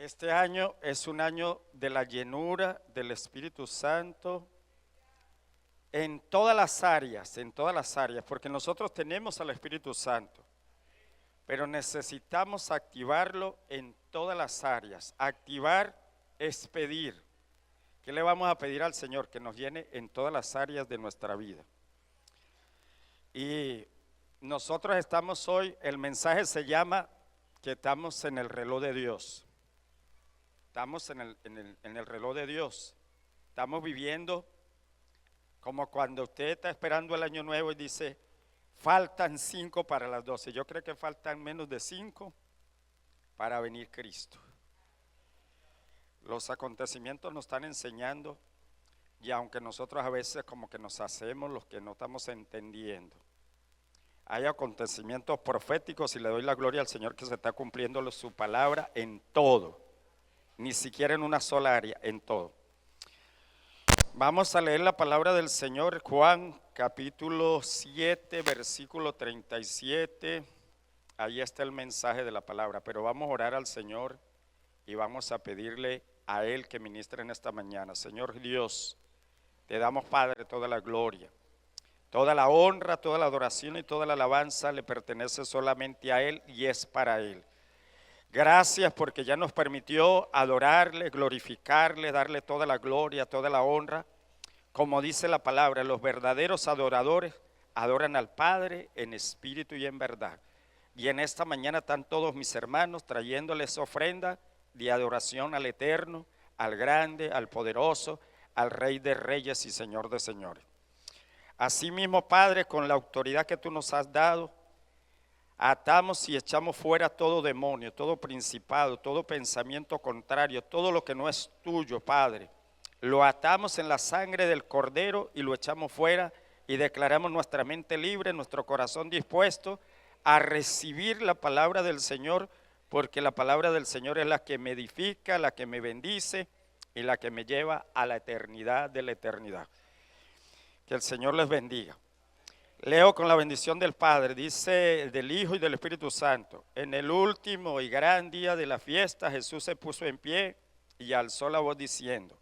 Este año es un año de la llenura del Espíritu Santo en todas las áreas, porque nosotros tenemos al Espíritu Santo, pero necesitamos activarlo en todas las áreas. Activar es pedir. ¿Qué le vamos a pedir al Señor? Que nos llene en todas las áreas de nuestra vida. Y nosotros estamos hoy, el mensaje se llama que estamos en el reloj de Dios. Estamos en el reloj de Dios. Estamos viviendo como cuando usted está esperando el año nuevo y dice, faltan 5 para las 12. Yo creo que faltan menos de 5 para venir Cristo. Los acontecimientos nos están enseñando, y aunque nosotros a veces como que nos hacemos los que no estamos entendiendo, hay acontecimientos proféticos y le doy la gloria al Señor que se está cumpliendo su palabra en todo, ni siquiera en una sola área, en todo. Vamos a leer la palabra del Señor, Juan capítulo 7, versículo 37, ahí está el mensaje de la palabra, pero vamos a orar al Señor y vamos a pedirle a Él que ministre en esta mañana. Señor Dios, te damos, Padre, toda la gloria, toda la honra, toda la adoración y toda la alabanza le pertenece solamente a Él y es para Él. Gracias porque ya nos permitió adorarle, glorificarle, darle toda la gloria, toda la honra. Como dice la palabra, los verdaderos adoradores adoran al Padre en espíritu y en verdad. Y en esta mañana están todos mis hermanos trayéndoles ofrenda de adoración al Eterno, al Grande, al Poderoso, al Rey de Reyes y Señor de Señores. Asimismo, Padre, con la autoridad que tú nos has dado, atamos y echamos fuera todo demonio, todo principado, todo pensamiento contrario, todo lo que no es tuyo, Padre. Lo atamos en la sangre del Cordero y lo echamos fuera y declaramos nuestra mente libre, nuestro corazón dispuesto a recibir la palabra del Señor, porque la palabra del Señor es la que me edifica, la que me bendice y la que me lleva a la eternidad de la eternidad. Que el Señor les bendiga. Leo con la bendición del Padre, dice del Hijo y del Espíritu Santo. En el último y gran día de la fiesta, Jesús se puso en pie y alzó la voz diciendo,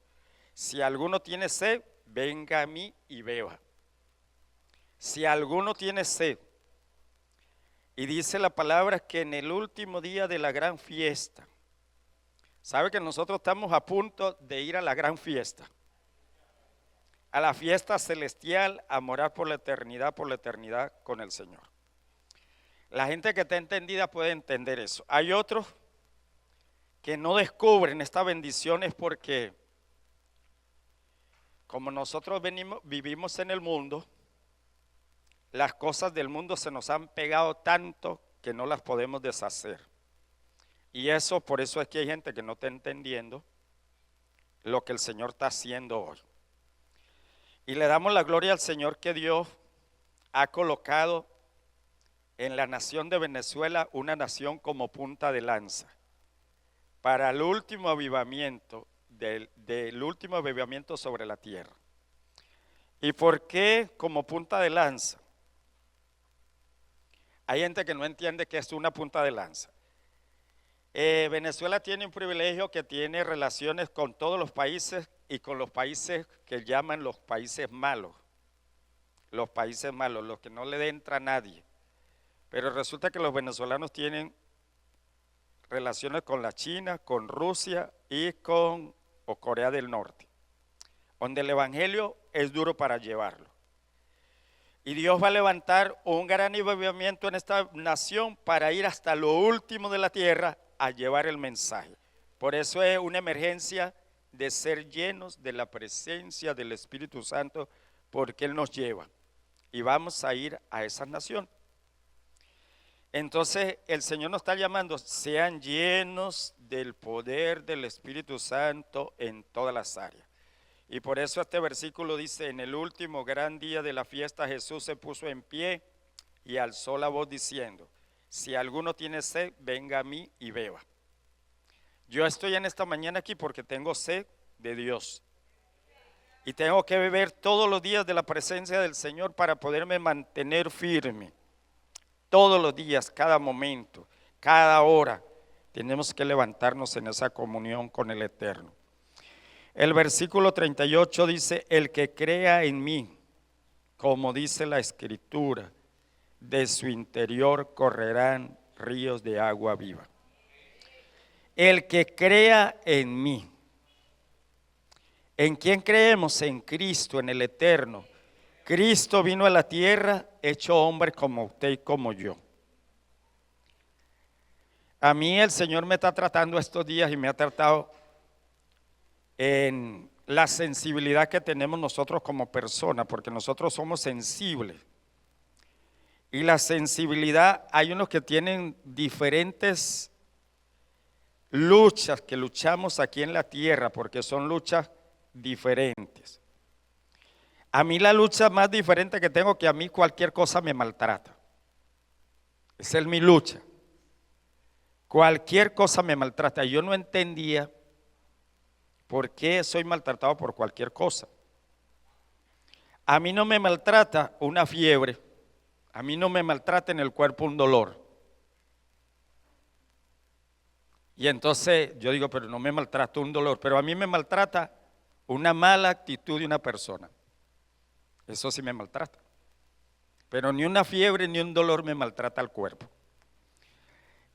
si alguno tiene sed, venga a mí y beba. Si alguno tiene sed, y dice la palabra que en el último día de la gran fiesta, sabe que nosotros estamos a punto de ir a la gran fiesta, a la fiesta celestial, a morar por la eternidad con el Señor. La gente que está entendida puede entender eso. Hay otros que no descubren esta bendición es porque como nosotros vivimos en el mundo, las cosas del mundo se nos han pegado tanto que no las podemos deshacer. Y eso, por eso es que hay gente que no está entendiendo lo que el Señor está haciendo hoy. Y le damos la gloria al Señor que Dios ha colocado en la nación de Venezuela una nación como punta de lanza para el último avivamiento, del último avivamiento sobre la tierra. ¿Y por qué como punta de lanza? Hay gente que no entiende que es una punta de lanza. Venezuela tiene un privilegio que tiene relaciones con todos los países y con los países que llaman los países malos, los que no le entra a nadie. Pero resulta que los venezolanos tienen relaciones con la China, con Rusia y con Corea del Norte, donde el evangelio es duro para llevarlo. Y Dios va a levantar un gran avivamiento en esta nación para ir hasta lo último de la tierra a llevar el mensaje. Por eso es una emergencia de ser llenos de la presencia del Espíritu Santo, porque Él nos lleva y vamos a ir a esa nación. Entonces el Señor nos está llamando, sean llenos del poder del Espíritu Santo en todas las áreas. Y por eso este versículo dice, en el último gran día de la fiesta Jesús se puso en pie y alzó la voz diciendo, si alguno tiene sed, venga a mí y beba. Yo estoy en esta mañana aquí porque tengo sed de Dios. Y tengo que beber todos los días de la presencia del Señor para poderme mantener firme. Todos los días, cada momento, cada hora. tenemos que levantarnos en esa comunión con el Eterno. El versículo 38 dice, el que crea en mí, como dice la Escritura, de su interior correrán ríos de agua viva. El que crea en mí. ¿En quién creemos? En Cristo, en el Eterno. Cristo vino a la tierra hecho hombre como usted y como yo. A mí el Señor me está tratando estos días y me ha tratado en la sensibilidad que tenemos nosotros como personas, porque nosotros somos sensibles. Y la sensibilidad, hay unos que tienen diferentes luchas que luchamos aquí en la tierra, porque son luchas diferentes. A mí la lucha más diferente que tengo, que a mí cualquier cosa me maltrata. Esa es mi lucha. Cualquier cosa me maltrata. Yo no entendía por qué soy maltratado por cualquier cosa. A mí no me maltrata una fiebre. A mí no me maltrata en el cuerpo un dolor. Y entonces yo digo, pero no me maltrata un dolor, pero a mí me maltrata una mala actitud de una persona. Eso sí me maltrata. Pero ni una fiebre ni un dolor me maltrata al cuerpo.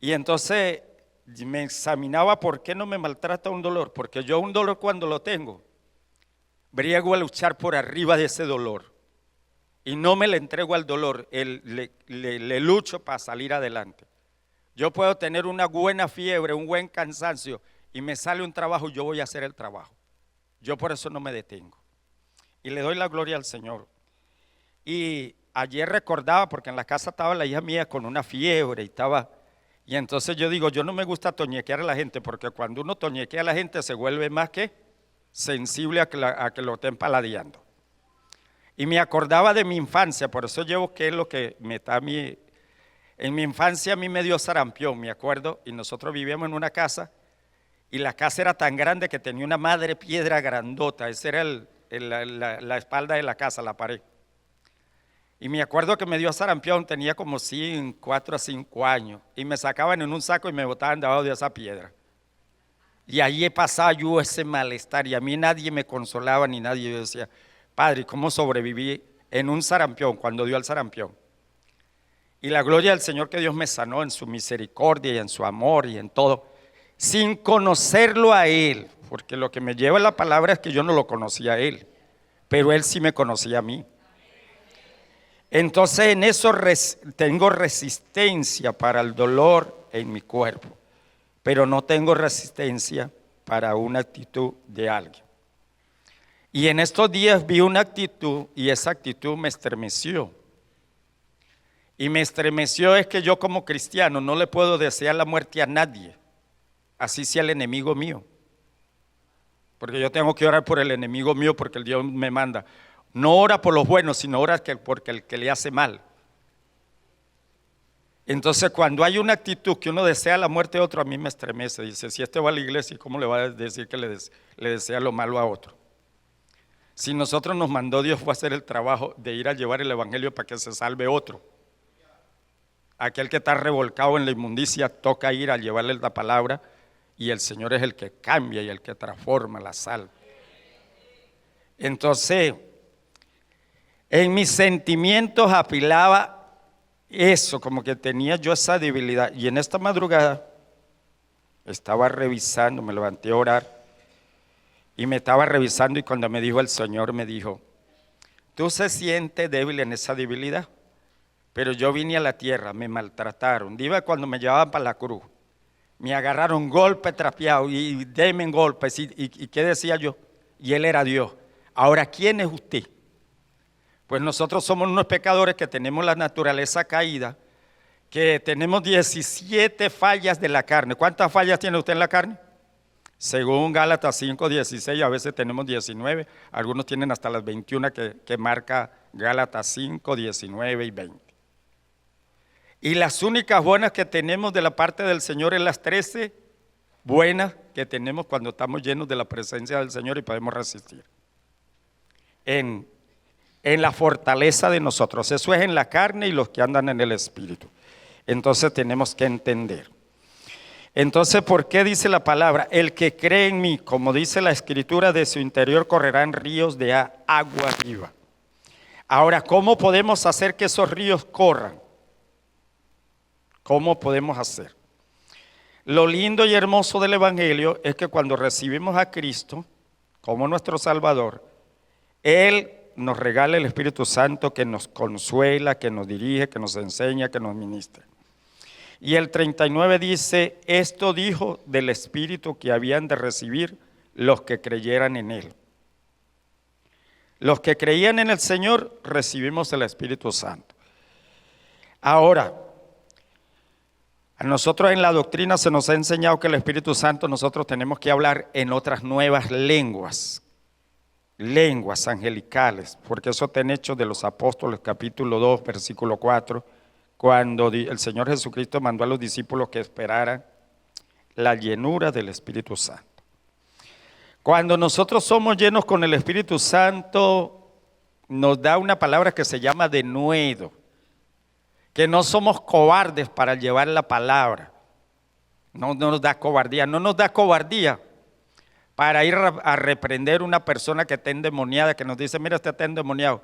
Y entonces me examinaba por qué no me maltrata un dolor. Porque yo un dolor cuando lo tengo, briego a luchar por arriba de ese dolor. Y no me le entrego al dolor, le lucho para salir adelante. Yo puedo tener una buena fiebre, un buen cansancio, y me sale un trabajo, yo voy a hacer el trabajo. Yo por eso no me detengo. Y le doy la gloria al Señor. Y ayer recordaba, porque en la casa estaba la hija mía con una fiebre y entonces yo digo, yo no me gusta toñequear a la gente, porque cuando uno toñequea a la gente se vuelve más que sensible a que lo estén paladeando. Y me acordaba de mi infancia, por eso llevo que es lo que me está a mí. En mi infancia a mí me dio sarampión, me acuerdo, y nosotros vivíamos en una casa, y la casa era tan grande que tenía una madre piedra grandota, esa era la espalda de la casa, la pared. Y me acuerdo que me dio sarampión, tenía como 4 a 5 años, y me sacaban en un saco y me botaban debajo de esa piedra. Y allí pasaba yo ese malestar, y a mí nadie me consolaba ni nadie. Yo decía, Padre, ¿cómo sobreviví en un sarampión cuando dio el sarampión? Y la gloria del Señor, que Dios me sanó en su misericordia y en su amor y en todo, sin conocerlo a Él, porque lo que me lleva la palabra es que yo no lo conocía a Él, pero Él sí me conocía a mí. Entonces en eso tengo resistencia para el dolor en mi cuerpo, pero no tengo resistencia para una actitud de alguien. Y en estos días vi una actitud y esa actitud me estremeció. Y me estremeció es que yo como cristiano no le puedo desear la muerte a nadie, así sea el enemigo mío. Porque yo tengo que orar por el enemigo mío, porque el Dios me manda. No ora por los buenos, sino ora porque el que le hace mal. Entonces cuando hay una actitud que uno desea la muerte de otro, a mí me estremece. Dice, si este va a la iglesia, ¿cómo le va a decir que le desea lo malo a otro? Si nosotros nos mandó Dios fue a hacer el trabajo de ir a llevar el evangelio para que se salve otro. Aquel que está revolcado en la inmundicia toca ir a llevarle la palabra, y el Señor es el que cambia y el que transforma la sal. Entonces, en mis sentimientos apilaba eso, como que tenía yo esa debilidad. Y en esta madrugada estaba revisando, me levanté a orar y me estaba revisando, y cuando me dijo el Señor, me dijo, tú se sientes débil en esa debilidad, pero yo vine a la tierra, me maltrataron. Dime, cuando me llevaban para la cruz, me agarraron golpe trapeado y denme golpes. ¿Y qué decía yo? Y Él era Dios. Ahora, ¿quién es usted? Pues nosotros somos unos pecadores que tenemos la naturaleza caída, que tenemos 17 fallas de la carne. ¿Cuántas fallas tiene usted en la carne? Según Gálatas 5:16, a veces tenemos 19, algunos tienen hasta las 21 que marca Gálatas 5, 19 y 20. Y las únicas buenas que tenemos de la parte del Señor es las 13 buenas que tenemos cuando estamos llenos de la presencia del Señor y podemos resistir. En la fortaleza de nosotros, eso es en la carne y los que andan en el Espíritu. Entonces tenemos que entender. Entonces, ¿por qué dice la palabra? El que cree en mí, como dice la Escritura, de su interior correrán ríos de agua viva. Ahora, ¿cómo podemos hacer que esos ríos corran? ¿Cómo podemos hacer? Lo lindo y hermoso del Evangelio es que cuando recibimos a Cristo como nuestro Salvador, Él nos regala el Espíritu Santo que nos consuela, que nos dirige, que nos enseña, que nos ministra. Y el 39 dice, esto dijo del Espíritu que habían de recibir los que creyeran en Él. Los que creían en el Señor recibimos el Espíritu Santo. Ahora, a nosotros en la doctrina se nos ha enseñado que el Espíritu Santo nosotros tenemos que hablar en otras nuevas lenguas, lenguas angelicales, porque eso está en Hechos de los Apóstoles, capítulo 2, versículo 4, cuando el Señor Jesucristo mandó a los discípulos que esperaran la llenura del Espíritu Santo. Cuando nosotros somos llenos con el Espíritu Santo, nos da una palabra que se llama denuedo, que no somos cobardes para llevar la palabra. No nos da cobardía, no nos da cobardía para ir a reprender a una persona que está endemoniada, que nos dice, mira, usted está endemoniado.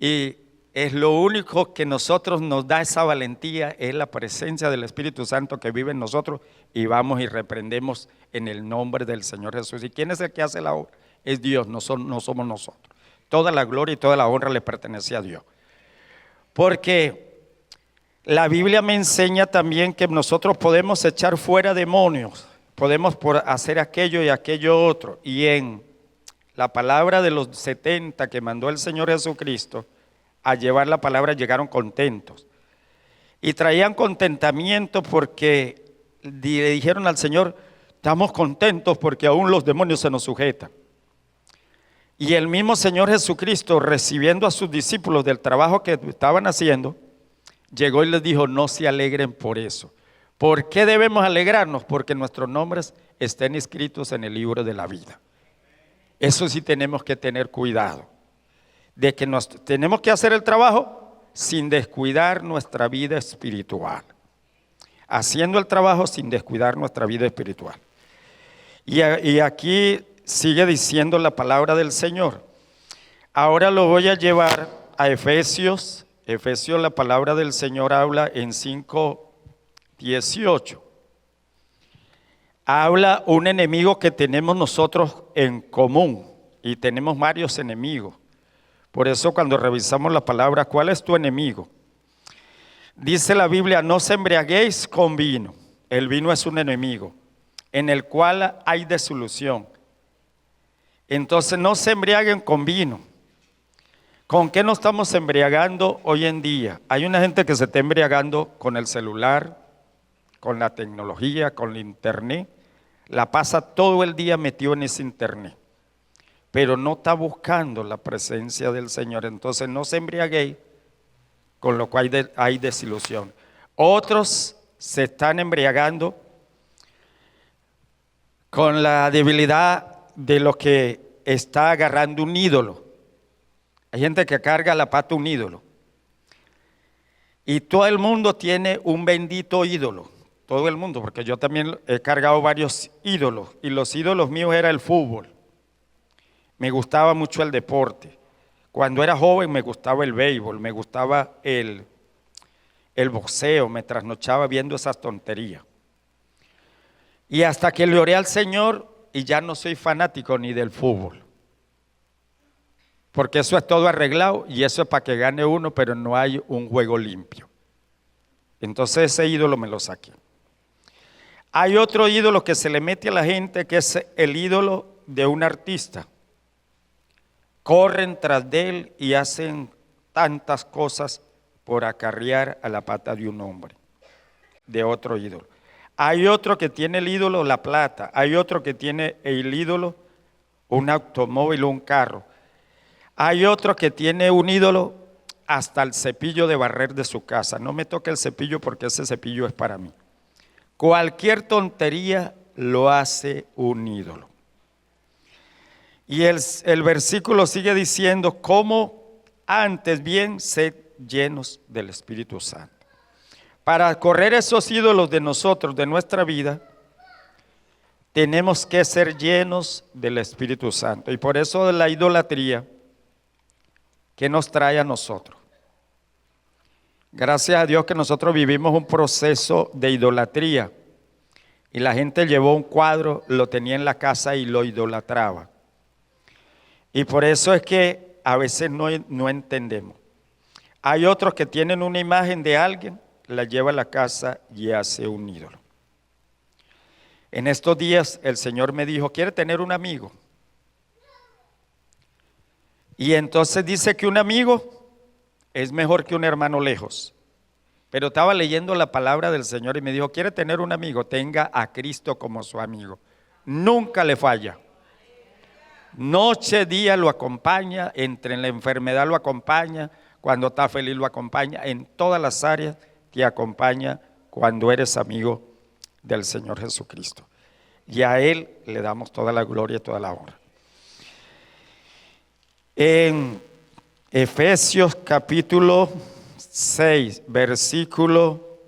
Y es lo único que nosotros nos da esa valentía, es la presencia del Espíritu Santo que vive en nosotros, y vamos y reprendemos en el nombre del Señor Jesús. ¿Y quién es el que hace la obra? Es Dios, no somos nosotros. Toda la gloria y toda la honra le pertenece a Dios. Porque la Biblia me enseña también que nosotros podemos echar fuera demonios, podemos hacer aquello y aquello otro. Y en la palabra de los 70 que mandó el Señor Jesucristo a llevar la palabra, llegaron contentos. Y traían contentamiento porque le dijeron al Señor, estamos contentos porque aún los demonios se nos sujetan. Y el mismo Señor Jesucristo, recibiendo a sus discípulos del trabajo que estaban haciendo, llegó y les dijo, no se alegren por eso. ¿Por qué debemos alegrarnos? Porque nuestros nombres estén escritos en el libro de la vida. Eso sí tenemos que tener cuidado, de que tenemos que hacer el trabajo sin descuidar nuestra vida espiritual. Haciendo el trabajo sin descuidar nuestra vida espiritual. Y aquí sigue diciendo la palabra del Señor. Ahora lo voy a llevar a Efesios. Efesios, la palabra del Señor habla en 5:18. Habla un enemigo que tenemos nosotros en común, y tenemos varios enemigos. Por eso cuando revisamos la palabra, ¿cuál es tu enemigo? Dice la Biblia, no se embriaguéis con vino. El vino es un enemigo, en el cual hay disolución. Entonces no se embriaguen con vino. ¿Con qué nos estamos embriagando hoy en día? Hay una gente que se está embriagando con el celular, con la tecnología, con el internet. La pasa todo el día metido en ese internet, pero no está buscando la presencia del Señor. Entonces no se embriaguéis, con lo cual hay desilusión. Otros se están embriagando con la debilidad de lo que está agarrando un ídolo. Hay gente que carga la pata un ídolo. Y todo el mundo tiene un bendito ídolo. Todo el mundo, porque yo también he cargado varios ídolos. Y los ídolos míos era el fútbol. Me gustaba mucho el deporte. Cuando era joven me gustaba el béisbol, me gustaba el boxeo, me trasnochaba viendo esas tonterías. Y hasta que le oré al Señor y ya no soy fanático ni del fútbol. Porque eso es todo arreglado y eso es para que gane uno, pero no hay un juego limpio. Entonces ese ídolo me lo saqué. Hay otro ídolo que se le mete a la gente, que es el ídolo de un artista. Corren tras de él y hacen tantas cosas por acarrear a la pata de un hombre, de otro ídolo. Hay otro que tiene el ídolo la plata, hay otro que tiene el ídolo un automóvil o un carro. Hay otro que tiene un ídolo hasta el cepillo de barrer de su casa. No me toque el cepillo porque ese cepillo es para mí. Cualquier tontería lo hace un ídolo. Y el versículo sigue diciendo, como antes bien sed llenos del Espíritu Santo. Para correr esos ídolos de nosotros, de nuestra vida, tenemos que ser llenos del Espíritu Santo. Y por eso la idolatría, ¿qué nos trae a nosotros? Gracias a Dios que nosotros vivimos un proceso de idolatría. Y la gente llevó un cuadro, lo tenía en la casa y lo idolatraba. Y por eso es que a veces no entendemos. Hay otros que tienen una imagen de alguien, la lleva a la casa y hace un ídolo. En estos días el Señor me dijo, ¿quiere tener un amigo? Y entonces dice que un amigo es mejor que un hermano lejos. Pero estaba leyendo la palabra del Señor y me dijo, ¿quiere tener un amigo? Tenga a Cristo como su amigo. Nunca le falla. Noche, día lo acompaña, entre en la enfermedad lo acompaña, cuando está feliz lo acompaña, en todas las áreas te acompaña cuando eres amigo del Señor Jesucristo. Y a Él le damos toda la gloria y toda la honra. En Efesios capítulo 6, versículo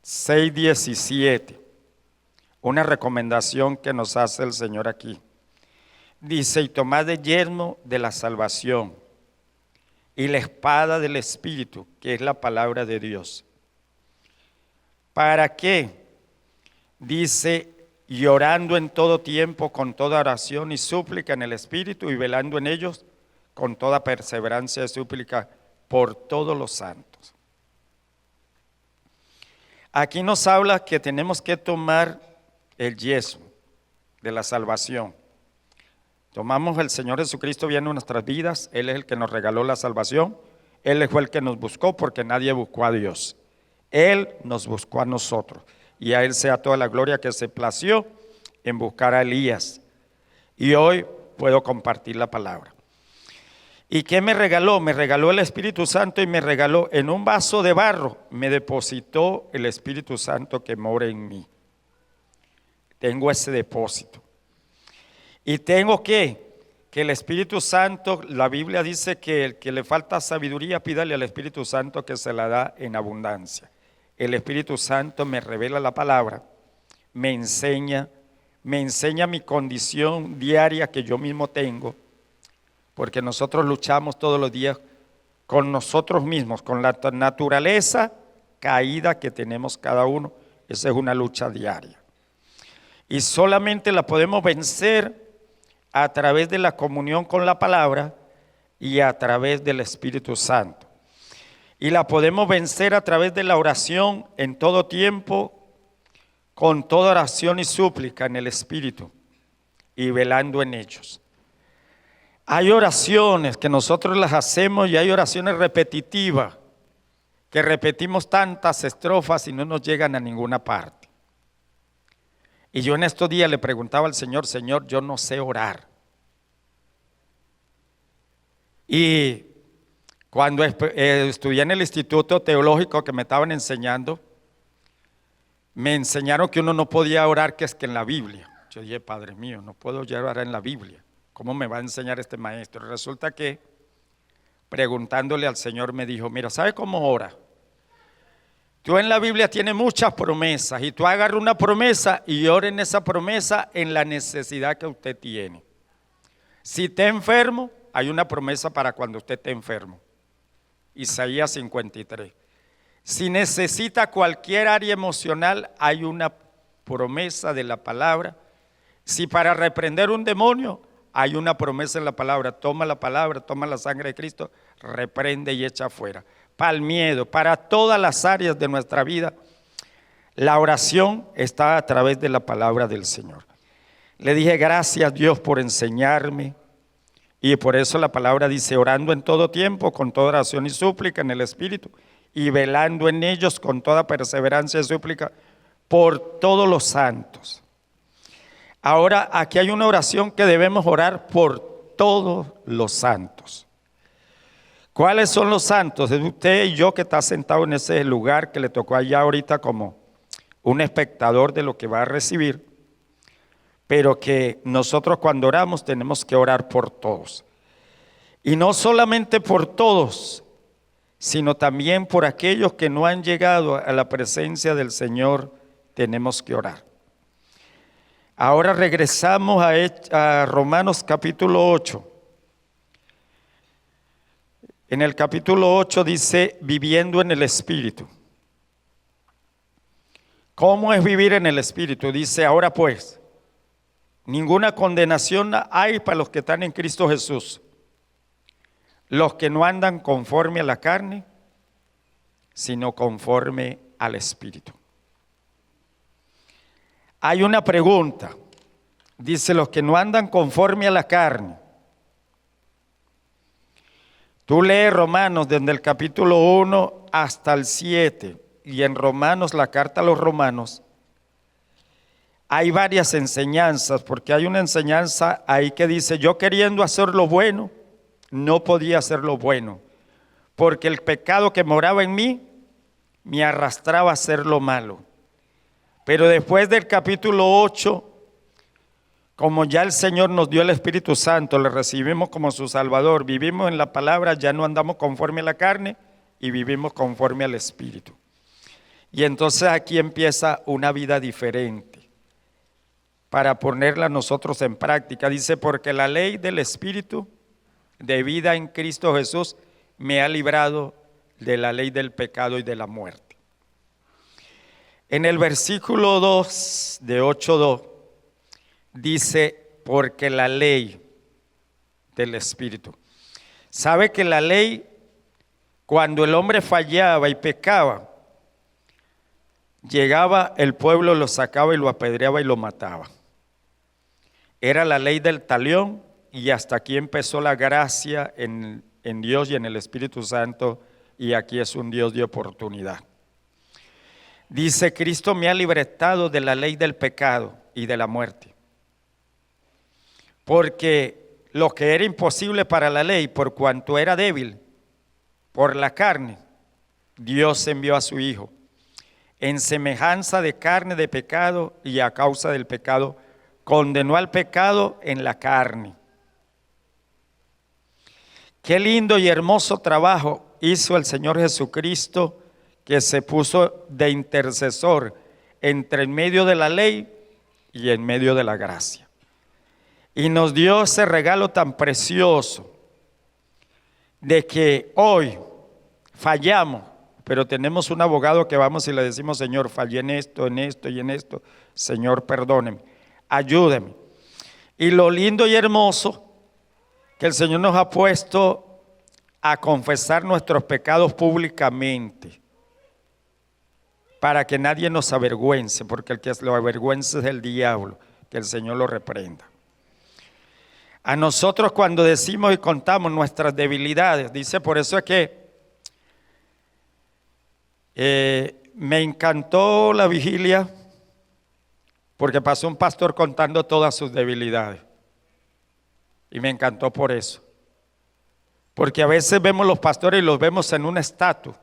6-17, una recomendación que nos hace el Señor aquí. Dice, y tomad de yelmo de la salvación y la espada del Espíritu, que es la palabra de Dios. ¿Para qué? Dice, y orando en todo tiempo con toda oración y súplica en el Espíritu y velando en ellos con toda perseverancia y súplica por todos los santos. Aquí nos habla que tenemos que tomar el yelmo de la salvación. Tomamos el Señor Jesucristo viene en nuestras vidas, Él es el que nos regaló la salvación, Él fue el que nos buscó porque nadie buscó a Dios. Él nos buscó a nosotros y a Él sea toda la gloria que se plació en buscar a Elías. Y hoy puedo compartir la palabra. ¿Y qué me regaló? Me regaló el Espíritu Santo y me regaló en un vaso de barro, me depositó el Espíritu Santo que mora en mí. Tengo ese depósito. Y tengo que el Espíritu Santo, la Biblia dice que el que le falta sabiduría, pídale al Espíritu Santo que se la da en abundancia. El Espíritu Santo me revela la palabra, me enseña mi condición diaria que yo mismo tengo, porque nosotros luchamos todos los días con nosotros mismos, con la naturaleza caída que tenemos cada uno. Esa es una lucha diaria. Y solamente la podemos vencer a través de la comunión con la palabra y a través del Espíritu Santo. Y la podemos vencer a través de la oración en todo tiempo, con toda oración y súplica en el Espíritu y velando en ellos. Hay oraciones que nosotros las hacemos y hay oraciones repetitivas que repetimos tantas estrofas y no nos llegan a ninguna parte. Y yo en estos días le preguntaba al Señor, Señor, yo no sé orar. Y cuando estudié en el instituto teológico que me estaban enseñando, me enseñaron que uno no podía orar que es que en la Biblia. Yo dije, Padre mío, no puedo ya orar en la Biblia. ¿Cómo me va a enseñar este maestro? Resulta que preguntándole al Señor me dijo, mira, ¿sabe cómo ora? Tú en la Biblia tienes muchas promesas y tú agarras una promesa y ora en esa promesa en la necesidad que usted tiene. Si está enfermo, hay una promesa para cuando usted esté enfermo. Isaías 53. Si necesita cualquier área emocional, hay una promesa de la palabra. Si para reprender un demonio, hay una promesa en la palabra. Toma la palabra, toma la sangre de Cristo, reprende y echa fuera. Para el miedo, para todas las áreas de nuestra vida, la oración está a través de la palabra del Señor. Le dije, gracias Dios por enseñarme. Y por eso la palabra dice, orando en todo tiempo, con toda oración y súplica en el Espíritu, y velando en ellos con toda perseverancia y súplica por todos los santos. Ahora, aquí hay una oración que debemos orar por todos los santos. ¿Cuáles son los santos? Es usted y yo que está sentado en ese lugar que le tocó allá ahorita como un espectador de lo que va a recibir, pero que nosotros cuando oramos tenemos que orar por todos. Y no solamente por todos, sino también por aquellos que no han llegado a la presencia del Señor tenemos que orar. Ahora regresamos a Romanos capítulo 8. En el capítulo 8 dice, viviendo en el Espíritu. ¿Cómo es vivir en el Espíritu? Dice, ahora pues, ninguna condenación hay para los que están en Cristo Jesús. Los que no andan conforme a la carne, sino conforme al Espíritu. Hay una pregunta. Dice, los que no andan conforme a la carne. Tú lees Romanos desde el capítulo 1 hasta el 7, y en Romanos, la carta a los Romanos, hay varias enseñanzas, porque hay una enseñanza ahí que dice, yo queriendo hacer lo bueno, no podía hacer lo bueno, porque el pecado que moraba en mí me arrastraba a hacer lo malo. Pero después del capítulo 8, como ya el Señor nos dio el Espíritu Santo, le recibimos como su Salvador, vivimos en la palabra, ya no andamos conforme a la carne y vivimos conforme al Espíritu. Y entonces aquí empieza una vida diferente para ponerla nosotros en práctica. Dice, porque la ley del Espíritu de vida en Cristo Jesús me ha librado de la ley del pecado y de la muerte. En el versículo 2 de 8:2 dice, porque la ley del Espíritu. ¿Sabe que la ley, cuando el hombre fallaba y pecaba, llegaba el pueblo, lo sacaba y lo apedreaba y lo mataba? Era la ley del talión, y hasta aquí empezó la gracia en Dios y en el Espíritu Santo, y aquí es un Dios de oportunidad. Dice, Cristo me ha libertado de la ley del pecado y de la muerte. Porque lo que era imposible para la ley, por cuanto era débil por la carne, Dios envió a su Hijo en semejanza de carne de pecado, y a causa del pecado condenó al pecado en la carne. Qué lindo y hermoso trabajo hizo el Señor Jesucristo, que se puso de intercesor entre en medio de la ley y en medio de la gracia. Y nos dio ese regalo tan precioso de que hoy fallamos, pero tenemos un abogado que vamos y le decimos, Señor, fallé en esto y en esto. Señor, perdóneme, ayúdeme. Y lo lindo y hermoso que el Señor nos ha puesto a confesar nuestros pecados públicamente, para que nadie nos avergüence, porque el que lo avergüenza es el diablo, que el Señor lo reprenda. A nosotros, cuando decimos y contamos nuestras debilidades, dice, por eso es que me encantó la vigilia, porque pasó un pastor contando todas sus debilidades, y me encantó por eso, porque a veces vemos los pastores y los vemos en un estatus,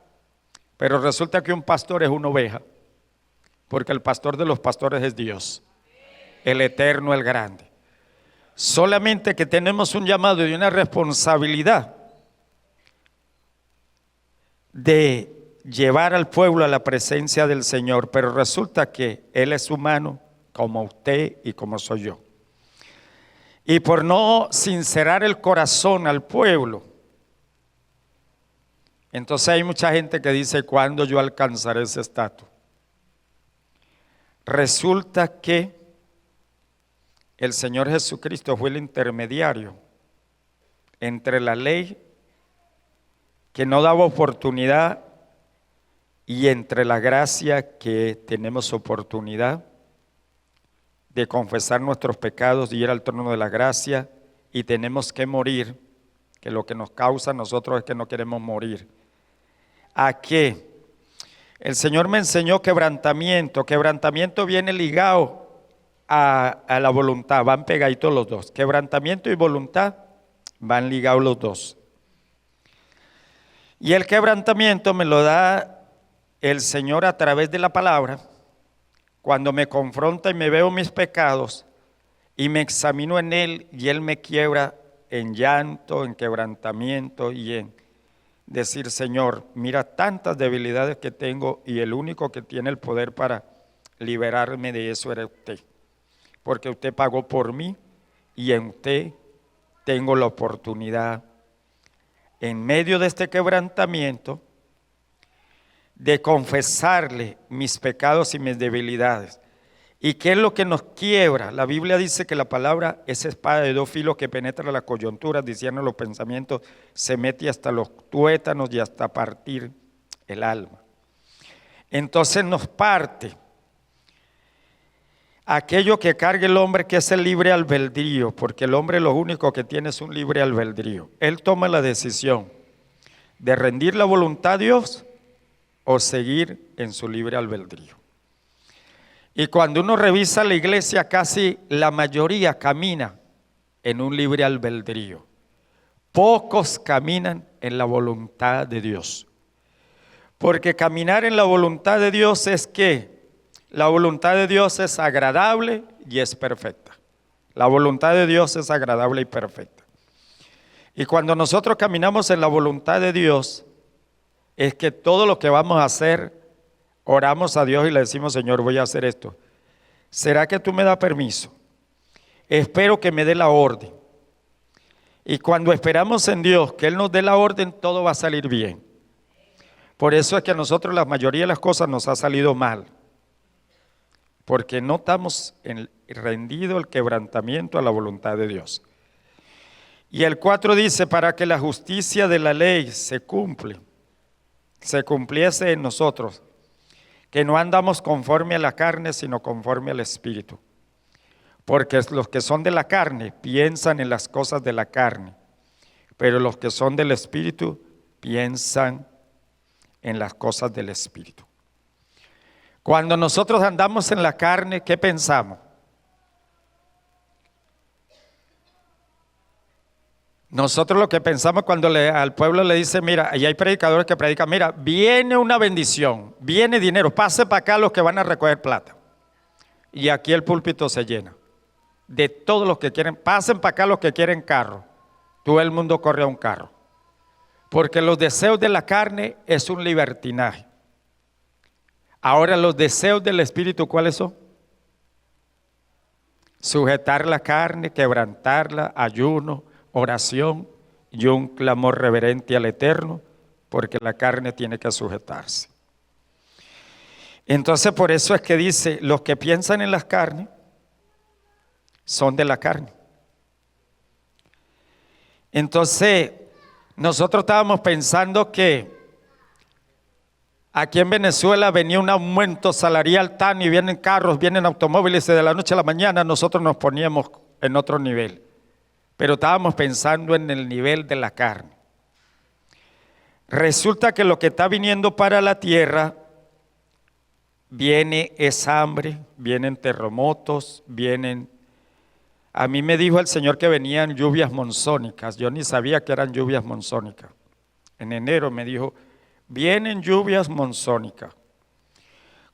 pero resulta que un pastor es una oveja, porque el pastor de los pastores es Dios, el eterno, el grande. Solamente que tenemos un llamado y una responsabilidad de llevar al pueblo a la presencia del Señor, pero resulta que Él es humano como usted y como soy yo. Y por no sincerar el corazón al pueblo, entonces hay mucha gente que dice, ¿cuándo yo alcanzaré ese estatus? Resulta que el Señor Jesucristo fue el intermediario entre la ley que no daba oportunidad y entre la gracia que tenemos oportunidad de confesar nuestros pecados y ir al trono de la gracia, y tenemos que morir, que lo que nos causa a nosotros es que no queremos morir. ¿A qué? El Señor me enseñó quebrantamiento. Quebrantamiento viene ligado a la voluntad, van pegaditos los dos. Quebrantamiento y voluntad van ligados los dos. Y el quebrantamiento me lo da el Señor a través de la palabra, cuando me confronta y me veo mis pecados y me examino en Él, y Él me quiebra en llanto, en quebrantamiento y en decir, Señor, mira tantas debilidades que tengo y el único que tiene el poder para liberarme de eso era usted. Porque usted pagó por mí y en usted tengo la oportunidad, en medio de este quebrantamiento, de confesarle mis pecados y mis debilidades. ¿Y qué es lo que nos quiebra? La Biblia dice que la palabra es espada de dos filos que penetra las coyunturas, discierne los pensamientos, se mete hasta los tuétanos y hasta partir el alma. Entonces nos parte aquello que carga el hombre, que es el libre albedrío, porque el hombre lo único que tiene es un libre albedrío. Él toma la decisión de rendir la voluntad a Dios o seguir en su libre albedrío. Y cuando uno revisa la iglesia, casi la mayoría camina en un libre albedrío. Pocos caminan en la voluntad de Dios. Porque caminar en la voluntad de Dios es que la voluntad de Dios es agradable y es perfecta. La voluntad de Dios es agradable y perfecta. Y cuando nosotros caminamos en la voluntad de Dios, es que todo lo que vamos a hacer, oramos a Dios y le decimos, Señor, voy a hacer esto. ¿Será que tú me das permiso? Espero que me dé la orden. Y cuando esperamos en Dios que Él nos dé la orden, todo va a salir bien. Por eso es que a nosotros la mayoría de las cosas nos ha salido mal. Porque no estamos rendido el quebrantamiento a la voluntad de Dios. Y el 4 dice, para que la justicia de la ley se cumpliese en nosotros, que no andamos conforme a la carne, sino conforme al Espíritu. Porque los que son de la carne piensan en las cosas de la carne, pero los que son del Espíritu piensan en las cosas del Espíritu. Cuando nosotros andamos en la carne, ¿qué pensamos? Nosotros lo que pensamos cuando al pueblo le dice, mira, y hay predicadores que predican, mira, viene una bendición, viene dinero, pase para acá los que van a recoger plata. Y aquí el púlpito se llena de todos los que quieren, pasen para acá los que quieren carro. Todo el mundo corre a un carro. Porque los deseos de la carne es un libertinaje. Ahora los deseos del Espíritu, ¿cuáles son? Sujetar la carne, quebrantarla, ayuno, oración y un clamor reverente al Eterno, porque la carne tiene que sujetarse. Entonces por eso es que dice, los que piensan en las carnes son de la carne. Entonces nosotros estábamos pensando que aquí en Venezuela venía un aumento salarial tan y vienen carros, vienen automóviles y de la noche a la mañana nosotros nos poníamos en otro nivel. Pero estábamos pensando en el nivel de la carne. Resulta que lo que está viniendo para la tierra, viene es hambre, vienen terremotos, a mí me dijo el Señor que venían lluvias monzónicas, yo ni sabía que eran lluvias monzónicas. En enero me dijo, vienen lluvias monzónicas.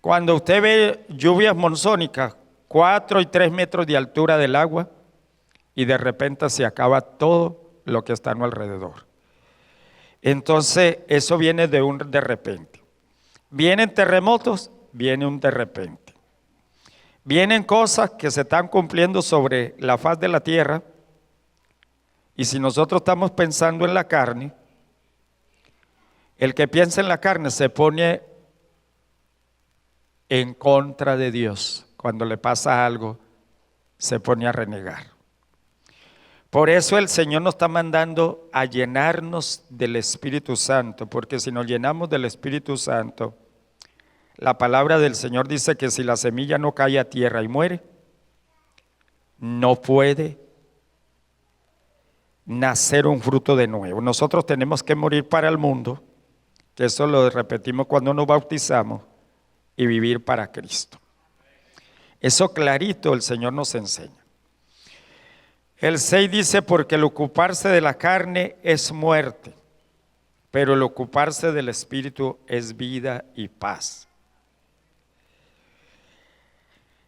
Cuando usted ve lluvias monzónicas, 4 y 3 metros de altura del agua, y de repente se acaba todo lo que está a nuestro alrededor. Entonces eso viene de repente. Vienen terremotos, viene un de repente. Vienen cosas que se están cumpliendo sobre la faz de la tierra, y si nosotros estamos pensando en la carne, el que piensa en la carne se pone en contra de Dios. Cuando le pasa algo, se pone a renegar. Por eso el Señor nos está mandando a llenarnos del Espíritu Santo, porque si nos llenamos del Espíritu Santo, la palabra del Señor dice que si la semilla no cae a tierra y muere, no puede nacer un fruto de nuevo. Nosotros tenemos que morir para el mundo, que eso lo repetimos cuando nos bautizamos, y vivir para Cristo. Eso clarito el Señor nos enseña. El 6 dice, porque el ocuparse de la carne es muerte, pero el ocuparse del Espíritu es vida y paz.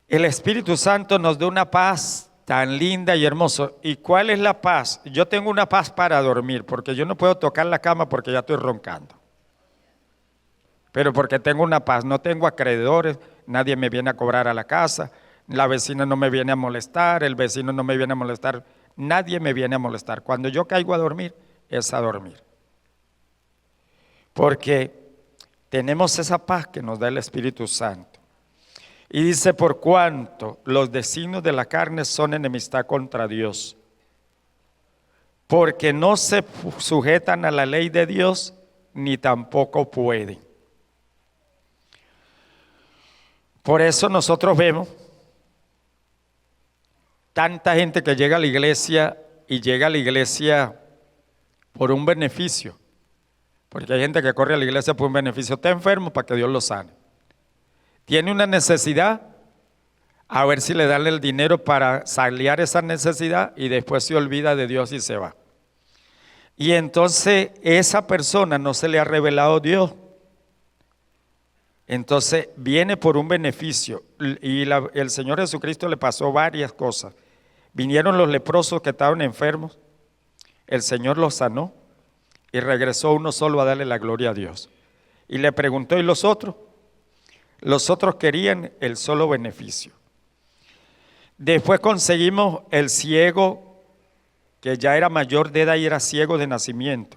El Espíritu Santo nos da una paz Tan linda y hermoso. ¿Y cuál es la paz? Yo tengo una paz para dormir, porque yo no puedo tocar la cama porque ya estoy roncando. Pero porque tengo una paz, no tengo acreedores, nadie me viene a cobrar a la casa, la vecina no me viene a molestar, el vecino no me viene a molestar, nadie me viene a molestar. Cuando yo caigo a dormir, es a dormir. Porque tenemos esa paz que nos da el Espíritu Santo. Y dice, por cuanto los designios de la carne son enemistad contra Dios, porque no se sujetan a la ley de Dios, ni tampoco pueden. Por eso nosotros vemos tanta gente que llega a la iglesia y llega a la iglesia por un beneficio. Porque hay gente que corre a la iglesia por un beneficio. Está enfermo para que Dios lo sane. Tiene una necesidad, a ver si le dan el dinero para saliar esa necesidad y después se olvida de Dios y se va. Y entonces esa persona no se le ha revelado Dios. Entonces viene por un beneficio y el Señor Jesucristo le pasó varias cosas. Vinieron los leprosos que estaban enfermos, el Señor los sanó y regresó uno solo a darle la gloria a Dios. Y le preguntó, ¿y los otros? Los otros querían el solo beneficio. Después conseguimos el ciego, que ya era mayor de edad y era ciego de nacimiento.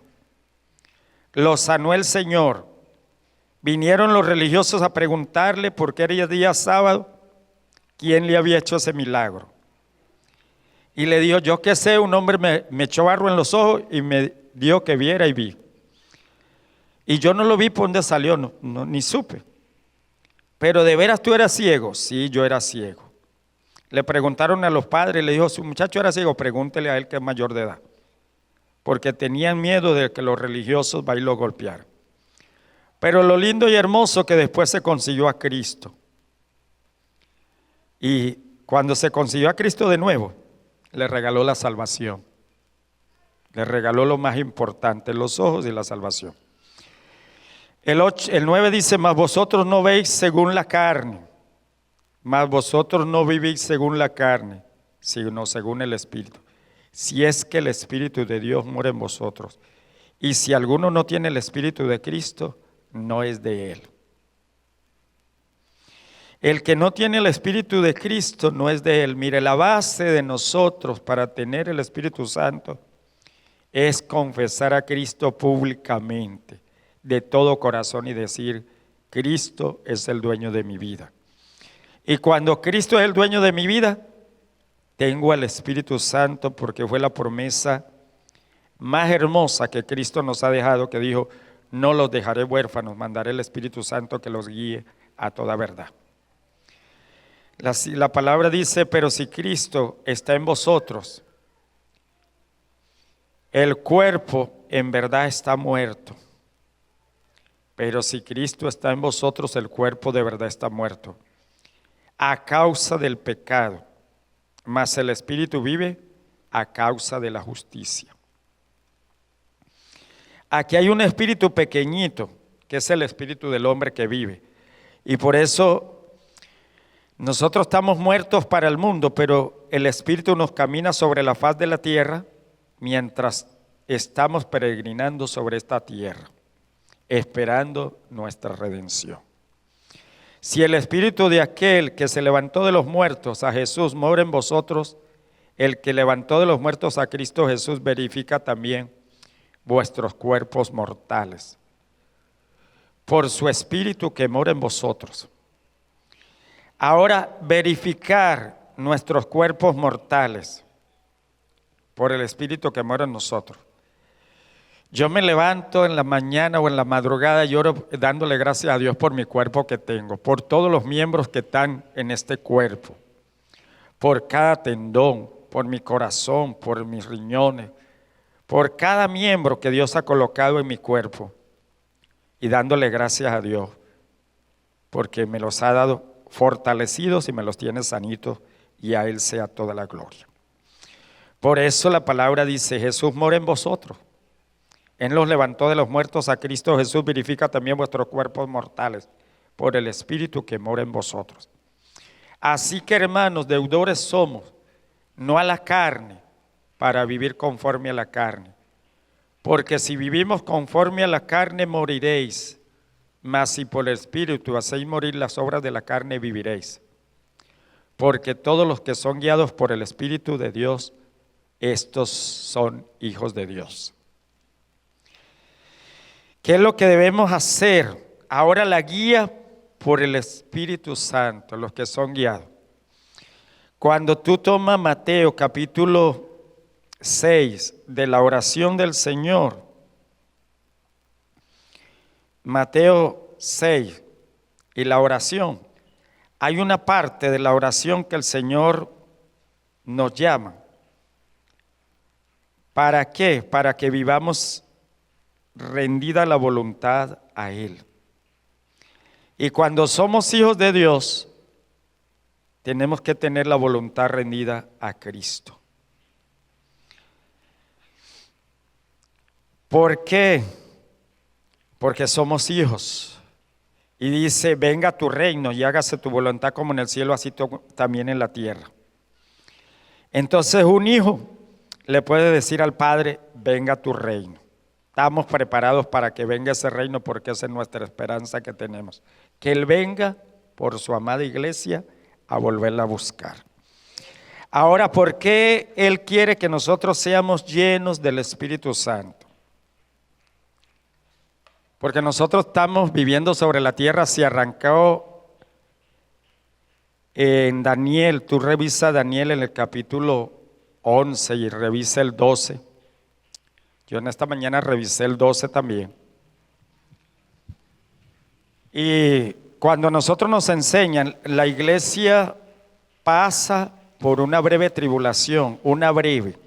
Lo sanó el Señor. Vinieron los religiosos a preguntarle por qué era día sábado, quién le había hecho ese milagro. Y le dijo, yo qué sé, un hombre me echó barro en los ojos y me dio que viera y vi. Y yo no lo vi por dónde salió, ni supe. Pero ¿de veras tú eras ciego? Sí, yo era ciego. Le preguntaron a los padres, le dijo, su muchacho era ciego, pregúntele a él que es mayor de edad. Porque tenían miedo de que los religiosos vayan y lo golpearan. Pero lo lindo y hermoso que después se consiguió a Cristo. Y cuando se consiguió a Cristo de nuevo, le regaló la salvación. Le regaló lo más importante, los ojos y la salvación. El 9 dice, mas vosotros no veis según la carne, mas vosotros no vivís según la carne, sino según el Espíritu. Si es que el Espíritu de Dios mora en vosotros. Y si alguno no tiene el Espíritu de Cristo, no es de él. El que no tiene el Espíritu de Cristo no es de él. Mire, la base de nosotros para tener el Espíritu Santo es confesar a Cristo públicamente, de todo corazón y decir, Cristo es el dueño de mi vida. Y cuando Cristo es el dueño de mi vida, tengo al Espíritu Santo porque fue la promesa más hermosa que Cristo nos ha dejado, que dijo, no los dejaré huérfanos, mandaré el Espíritu Santo que los guíe a toda verdad. La palabra dice, pero si Cristo está en vosotros, el cuerpo en verdad está muerto. Pero si Cristo está en vosotros, el cuerpo de verdad está muerto, a causa del pecado, mas el Espíritu vive a causa de la justicia. Aquí hay un espíritu pequeñito, que es el espíritu del hombre que vive. Y por eso nosotros estamos muertos para el mundo, pero el Espíritu nos camina sobre la faz de la tierra mientras estamos peregrinando sobre esta tierra, esperando nuestra redención. Si el Espíritu de aquel que se levantó de los muertos, a Jesús, mora en vosotros, el que levantó de los muertos a Cristo Jesús verifica también vuestros cuerpos mortales, por su Espíritu que mora en vosotros. Ahora, verificar nuestros cuerpos mortales por el Espíritu que mora en nosotros. Yo me levanto en la mañana o en la madrugada y oro dándole gracias a Dios por mi cuerpo que tengo, por todos los miembros que están en este cuerpo, por cada tendón, por mi corazón, por mis riñones, por cada miembro que Dios ha colocado en mi cuerpo, y dándole gracias a Dios porque me los ha dado fortalecidos y me los tiene sanitos, y a Él sea toda la gloria. Por eso la palabra dice, Jesús mora en vosotros. Él los levantó de los muertos a Cristo Jesús, verifica también vuestros cuerpos mortales por el Espíritu que mora en vosotros. Así que, hermanos, deudores somos, no a la carne, para vivir conforme a la carne. Porque si vivimos conforme a la carne, moriréis, mas si por el Espíritu hacéis morir las obras de la carne, viviréis. Porque todos los que son guiados por el Espíritu de Dios, estos son hijos de Dios. ¿Qué es lo que debemos hacer? Ahora la guía por el Espíritu Santo, los que son guiados. Cuando tú tomas Mateo capítulo 6 de la oración del Señor, Mateo 6 y la oración, hay una parte de la oración que el Señor nos llama. ¿Para qué? Para que vivamos rendida la voluntad a Él. Y cuando somos hijos de Dios, tenemos que tener la voluntad rendida a Cristo. ¿Por qué? Porque somos hijos. Y dice, venga tu reino y hágase tu voluntad como en el cielo, así también en la tierra. Entonces un hijo le puede decir al Padre, venga tu reino. Estamos preparados para que venga ese reino porque esa es nuestra esperanza que tenemos. Que Él venga por su amada iglesia a volverla a buscar. Ahora, ¿por qué Él quiere que nosotros seamos llenos del Espíritu Santo? Porque nosotros estamos viviendo sobre la tierra. Se arrancó en Daniel. Tú revisa Daniel en el capítulo 11 y revisa el 12. Yo en esta mañana revisé el 12 también. Y cuando nosotros nos enseñan, la iglesia pasa por una breve tribulación, una breve.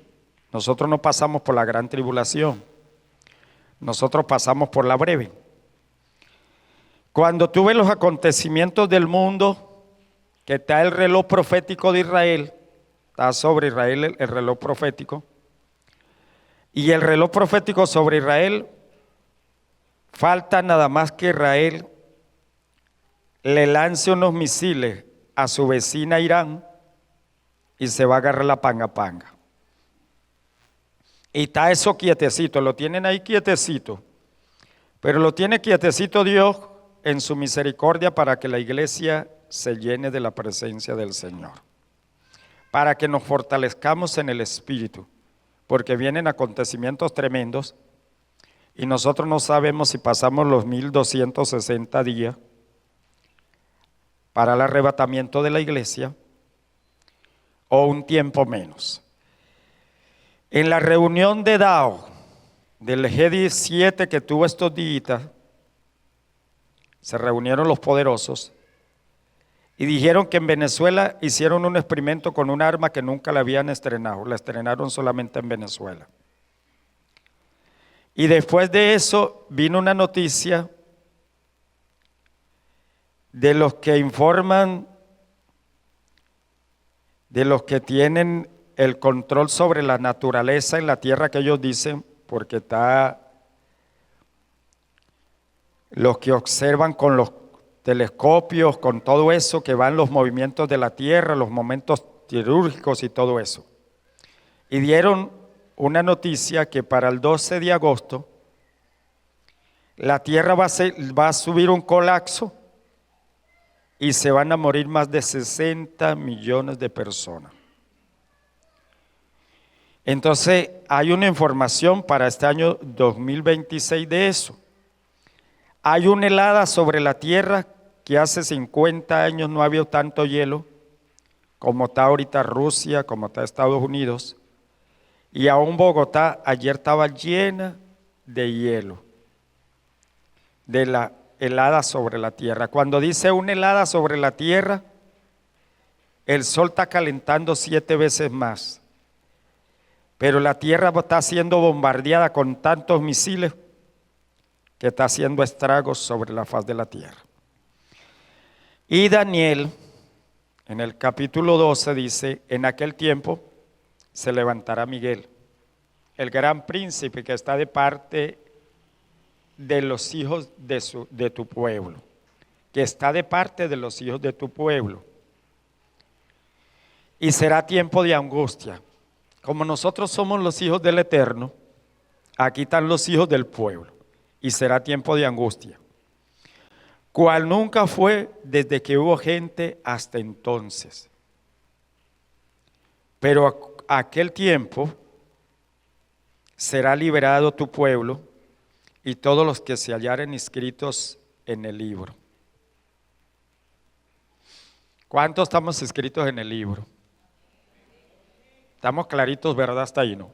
Nosotros no pasamos por la gran tribulación. Nosotros pasamos por la breve. Cuando tú ves los acontecimientos del mundo, que está el reloj profético de Israel, está sobre Israel el reloj profético, y el reloj profético sobre Israel, falta nada más que Israel le lance unos misiles a su vecina Irán y se va a agarrar la panga panga. Y está eso quietecito, lo tienen ahí quietecito, pero lo tiene quietecito Dios en su misericordia para que la iglesia se llene de la presencia del Señor, para que nos fortalezcamos en el Espíritu, porque vienen acontecimientos tremendos y nosotros no sabemos si pasamos los 1260 días para el arrebatamiento de la iglesia o un tiempo menos. En la reunión de DAO del G17 que tuvo estos días, se reunieron los poderosos y dijeron que en Venezuela hicieron un experimento con un arma que nunca la habían estrenado, la estrenaron solamente en Venezuela. Y después de eso vino una noticia de los que informan, de los que tienen el control sobre la naturaleza en la tierra, que ellos dicen, porque está los que observan con los telescopios, con todo eso, que van los movimientos de la tierra, los momentos quirúrgicos y todo eso. Y dieron una noticia que para el 12 de agosto la tierra va a subir un colapso y se van a morir más de 60 millones de personas. Entonces hay una información para este año 2026 de eso. Hay una helada sobre la tierra que hace 50 años no había tanto hielo como está ahorita Rusia, como está Estados Unidos. Y aún Bogotá ayer estaba llena de hielo, de la helada sobre la tierra. Cuando dice una helada sobre la tierra, el sol está calentando 7 veces más. Pero la tierra está siendo bombardeada con tantos misiles que está haciendo estragos sobre la faz de la tierra. Y Daniel, en el capítulo 12 dice, en aquel tiempo se levantará Miguel, el gran príncipe que está de parte de los hijos de tu pueblo, que está de parte de los hijos de tu pueblo. y será tiempo de angustia. Como nosotros somos los hijos del Eterno, aquí están los hijos del pueblo, y será tiempo de angustia, cual nunca fue desde que hubo gente hasta entonces. Pero aquel tiempo será liberado tu pueblo y todos los que se hallaren inscritos en el libro. ¿Cuántos estamos inscritos en el libro? Estamos claritos, ¿verdad? Hasta ahí, ¿no?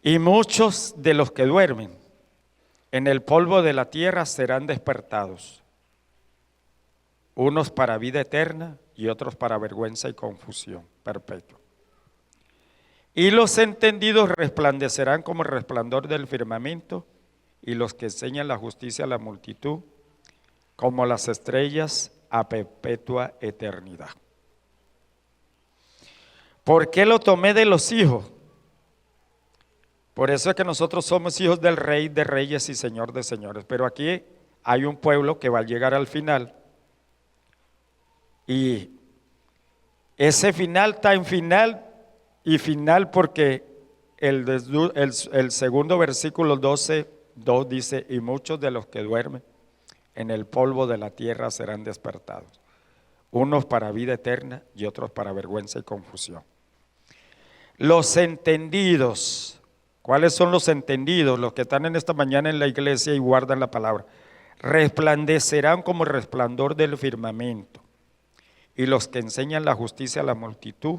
Y muchos de los que duermen en el polvo de la tierra serán despertados, unos para vida eterna y otros para vergüenza y confusión perpetua. Y los entendidos resplandecerán como el resplandor del firmamento, y los que enseñan la justicia a la multitud, como las estrellas a perpetua eternidad. ¿Por qué lo tomé de los hijos? Por eso es que nosotros somos hijos del Rey de Reyes y Señor de Señores. Pero aquí hay un pueblo que va a llegar al final. Y ese final está en final y final porque el segundo versículo 12:2 dice: y muchos de los que duermen en el polvo de la tierra serán despertados, unos para vida eterna y otros para vergüenza y confusión. Los entendidos. ¿Cuáles son los entendidos? Los que están en esta mañana en la iglesia y guardan la palabra. Resplandecerán como el resplandor del firmamento, y los que enseñan la justicia a la multitud,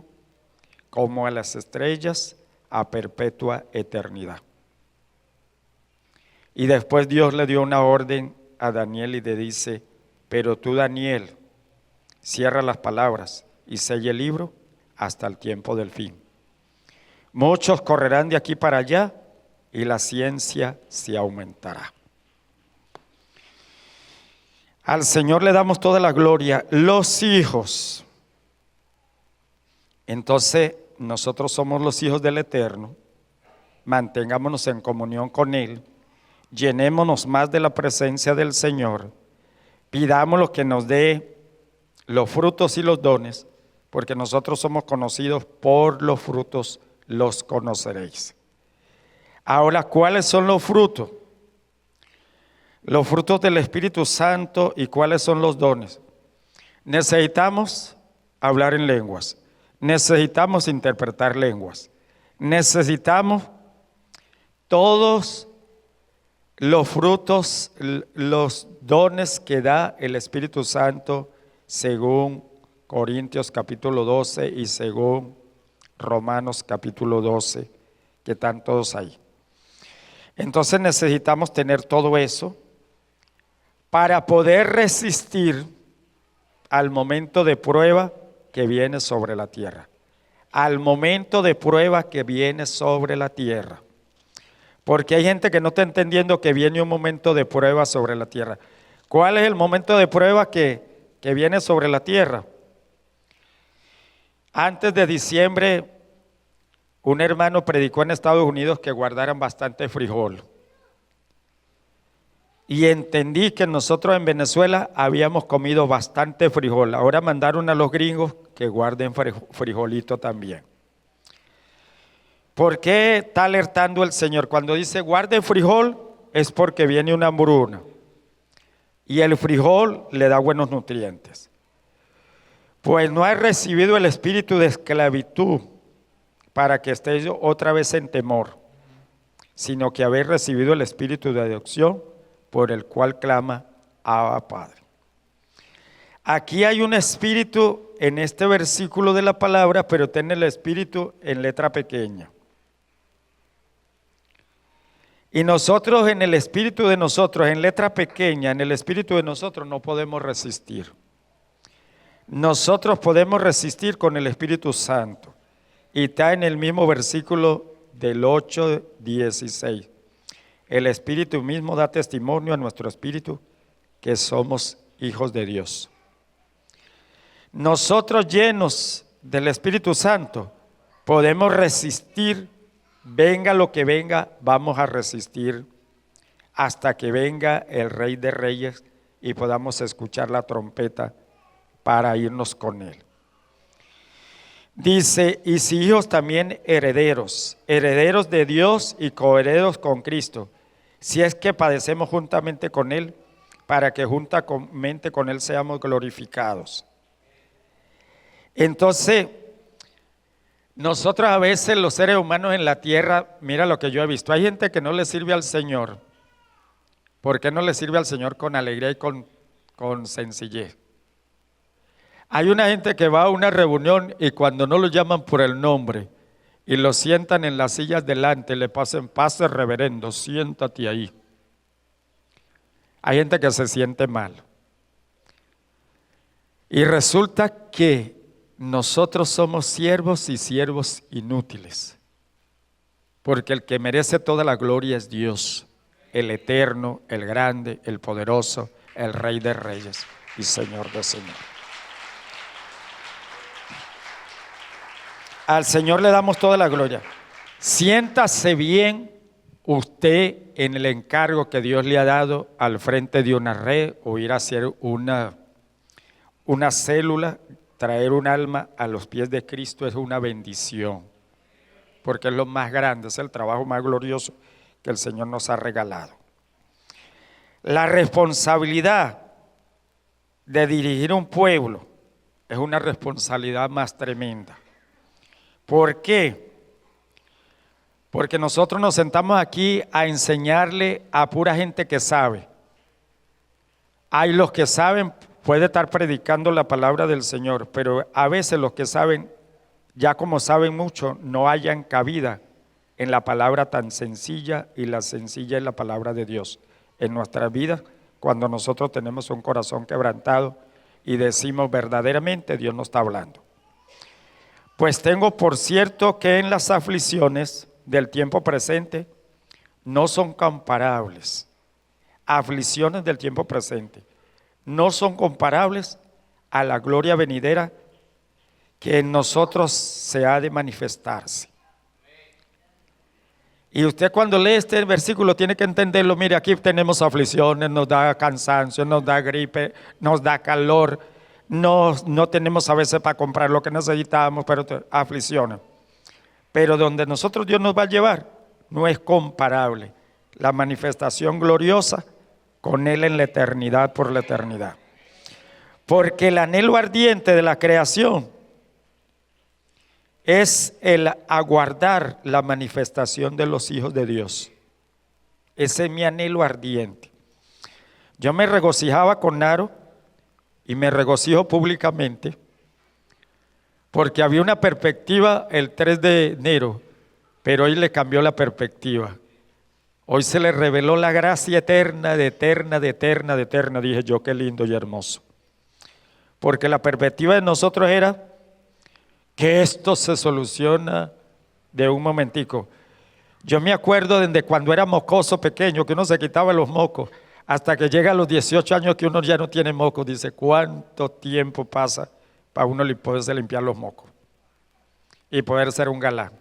como a las estrellas a perpetua eternidad. Y después Dios le dio una orden a Daniel y le dice: pero tú, Daniel, cierra las palabras y sella el libro hasta el tiempo del fin. Muchos correrán de aquí para allá y la ciencia se aumentará. Al Señor le damos toda la gloria. Los hijos. Entonces, nosotros somos los hijos del Eterno. Mantengámonos en comunión con Él. Llenémonos más de la presencia del Señor. Pidamos lo que nos dé los frutos y los dones, porque nosotros somos conocidos por los frutos. Los conoceréis. Ahora, ¿cuáles son los frutos? Los frutos del Espíritu Santo. ¿Y cuáles son los dones? Necesitamos hablar en lenguas. Necesitamos interpretar lenguas. Necesitamos todos los frutos, los dones que da el Espíritu Santo según Corintios capítulo 12 y según Romanos capítulo 12, que están todos ahí. Entonces necesitamos tener todo eso para poder resistir al momento de prueba que viene sobre la tierra. Al momento de prueba que viene sobre la tierra. Porque hay gente que no está entendiendo que viene un momento de prueba sobre la tierra. ¿Cuál es el momento de prueba que viene sobre la tierra? Antes de diciembre, un hermano predicó en Estados Unidos que guardaran bastante frijol. Y entendí que nosotros en Venezuela habíamos comido bastante frijol. Ahora mandaron a los gringos que guarden frijolito también. ¿Por qué está alertando el Señor? Cuando dice guarde frijol es porque viene una hambruna. Y el frijol le da buenos nutrientes. Pues no he recibido el espíritu de esclavitud para que estéis otra vez en temor, sino que habéis recibido el espíritu de adopción por el cual clama Abba Padre. Aquí hay un espíritu en este versículo de la palabra, pero tiene el espíritu en letra pequeña. Y nosotros en el espíritu de nosotros, en letra pequeña, en el espíritu de nosotros no podemos resistir. Nosotros podemos resistir con el Espíritu Santo. Y está en el mismo versículo del 8:16. El Espíritu mismo da testimonio a nuestro espíritu que somos hijos de Dios. Nosotros llenos del Espíritu Santo podemos resistir, venga lo que venga, vamos a resistir hasta que venga el Rey de Reyes y podamos escuchar la trompeta para irnos con Él. Dice, y si hijos también herederos, herederos de Dios y coherederos con Cristo, si es que padecemos juntamente con Él, para que juntamente con Él seamos glorificados. Entonces, nosotros a veces los seres humanos en la tierra, mira lo que yo he visto, hay gente que no le sirve al Señor. ¿Por qué no le sirve al Señor con alegría y con sencillez? Hay una gente que va a una reunión y cuando no lo llaman por el nombre y lo sientan en las sillas delante, le pasen, pase reverendo, siéntate ahí. Hay gente que se siente mal. Y resulta que nosotros somos siervos y siervos inútiles. Porque el que merece toda la gloria es Dios, el eterno, el grande, el poderoso, el Rey de reyes y Señor de señores. Al Señor le damos toda la gloria. Siéntase bien usted en el encargo que Dios le ha dado al frente de una red o ir a hacer una célula, traer un alma a los pies de Cristo es una bendición, porque es lo más grande, es el trabajo más glorioso que el Señor nos ha regalado. La responsabilidad de dirigir un pueblo es una responsabilidad más tremenda. ¿Por qué? Porque nosotros nos sentamos aquí a enseñarle a pura gente que sabe. Hay los que saben, puede estar predicando la palabra del Señor, pero a veces los que saben, ya como saben mucho, no hayan cabida en la palabra tan sencilla, y la sencilla es la palabra de Dios en nuestra vida, cuando nosotros tenemos un corazón quebrantado y decimos verdaderamente Dios nos está hablando. Pues tengo por cierto que en las aflicciones del tiempo presente no son comparables. Aflicciones del tiempo presente no son comparables a la gloria venidera que en nosotros se ha de manifestarse. Y usted cuando lee este versículo tiene que entenderlo. Mire, aquí tenemos aflicciones, nos da cansancio, nos da gripe, nos da calor, no tenemos a veces para comprar lo que necesitamos, pero aflicciones. Pero donde nosotros Dios nos va a llevar no es comparable la manifestación gloriosa con Él en la eternidad, por la eternidad. Porque el anhelo ardiente de la creación es el aguardar la manifestación de los hijos de Dios. Ese es mi anhelo ardiente. Yo me regocijaba con Naro y me regocijo públicamente porque había una perspectiva el 3 de enero, pero hoy le cambió la perspectiva. Hoy se le reveló la gracia eterna, de eterna, de eterna, de eterna. Dije yo, qué lindo y hermoso. Porque la perspectiva de nosotros era que esto se soluciona de un momentico. Yo me acuerdo desde cuando era mocoso pequeño, que uno se quitaba los mocos, hasta que llega a los 18 años que uno ya no tiene mocos. Dice, ¿cuánto tiempo pasa para uno poderse limpiar los mocos y poder ser un galán?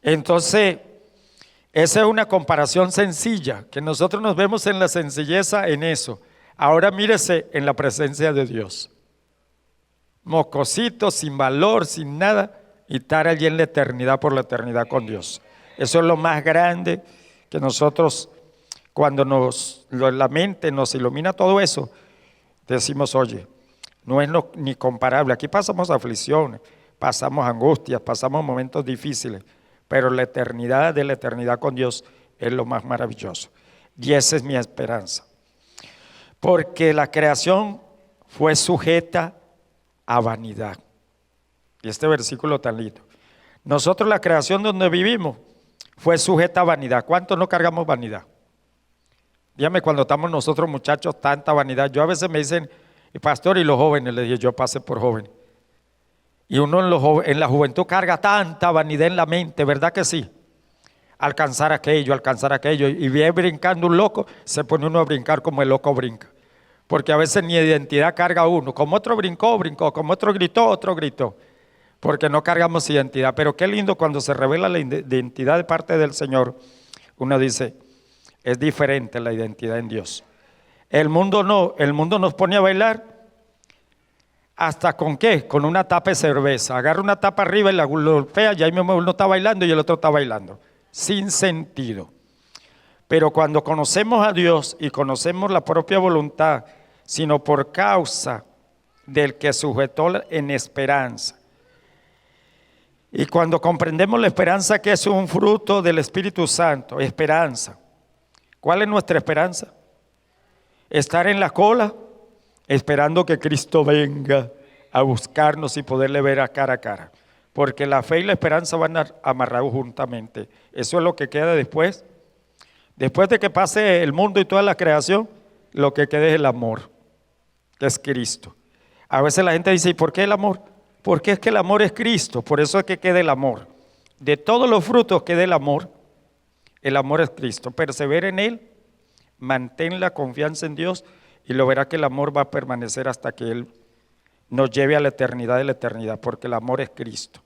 Entonces, esa es una comparación sencilla, que nosotros nos vemos en la sencilleza en eso. Ahora mírese en la presencia de Dios. Mocosito, sin valor, sin nada, y estar allí en la eternidad, por la eternidad con Dios. Eso es lo más grande que nosotros, cuando la mente nos ilumina todo eso, decimos, oye, no es ni comparable. Aquí pasamos aflicciones, pasamos angustias, pasamos momentos difíciles, pero la eternidad de la eternidad con Dios es lo más maravilloso. Y esa es mi esperanza. Porque la creación fue sujeta a vanidad. Y este versículo tan lindo. Nosotros, la creación donde vivimos fue sujeta a vanidad. ¿Cuántos no cargamos vanidad? Dígame, cuando estamos nosotros muchachos, tanta vanidad. Yo a veces me dicen, pastor, y los jóvenes, les dije, yo pasé por joven. Y uno en la juventud carga tanta vanidad en la mente, ¿verdad que sí? Alcanzar aquello. Y viene brincando un loco, se pone uno a brincar como el loco brinca. Porque a veces ni identidad carga uno. Como otro brincó, como otro gritó. Porque no cargamos identidad. Pero qué lindo cuando se revela la identidad de parte del Señor. Uno dice, es diferente la identidad en Dios. El mundo no, el mundo nos pone a bailar ¿Hasta con qué? Con una tapa de cerveza. Agarra una tapa arriba y la golpea y ahí mismo uno está bailando y el otro está bailando. Sin sentido. Pero cuando conocemos a Dios y conocemos la propia voluntad, sino por causa del que sujetó en esperanza. Y cuando comprendemos la esperanza, que es un fruto del Espíritu Santo, esperanza. ¿Cuál es nuestra esperanza? Estar en la cola, esperando que Cristo venga a buscarnos y poderle ver a cara. Porque la fe y la esperanza van amarrados juntamente. Eso es lo que queda después. Después de que pase el mundo y toda la creación, lo que queda es el amor, que es Cristo. A veces la gente dice, ¿y por qué el amor? Porque es que el amor es Cristo, por eso es que queda el amor. De todos los frutos queda el amor es Cristo. Persevera en Él, mantén la confianza en Dios y lo verá que el amor va a permanecer hasta que Él nos lleve a la eternidad de la eternidad, porque el amor es Cristo.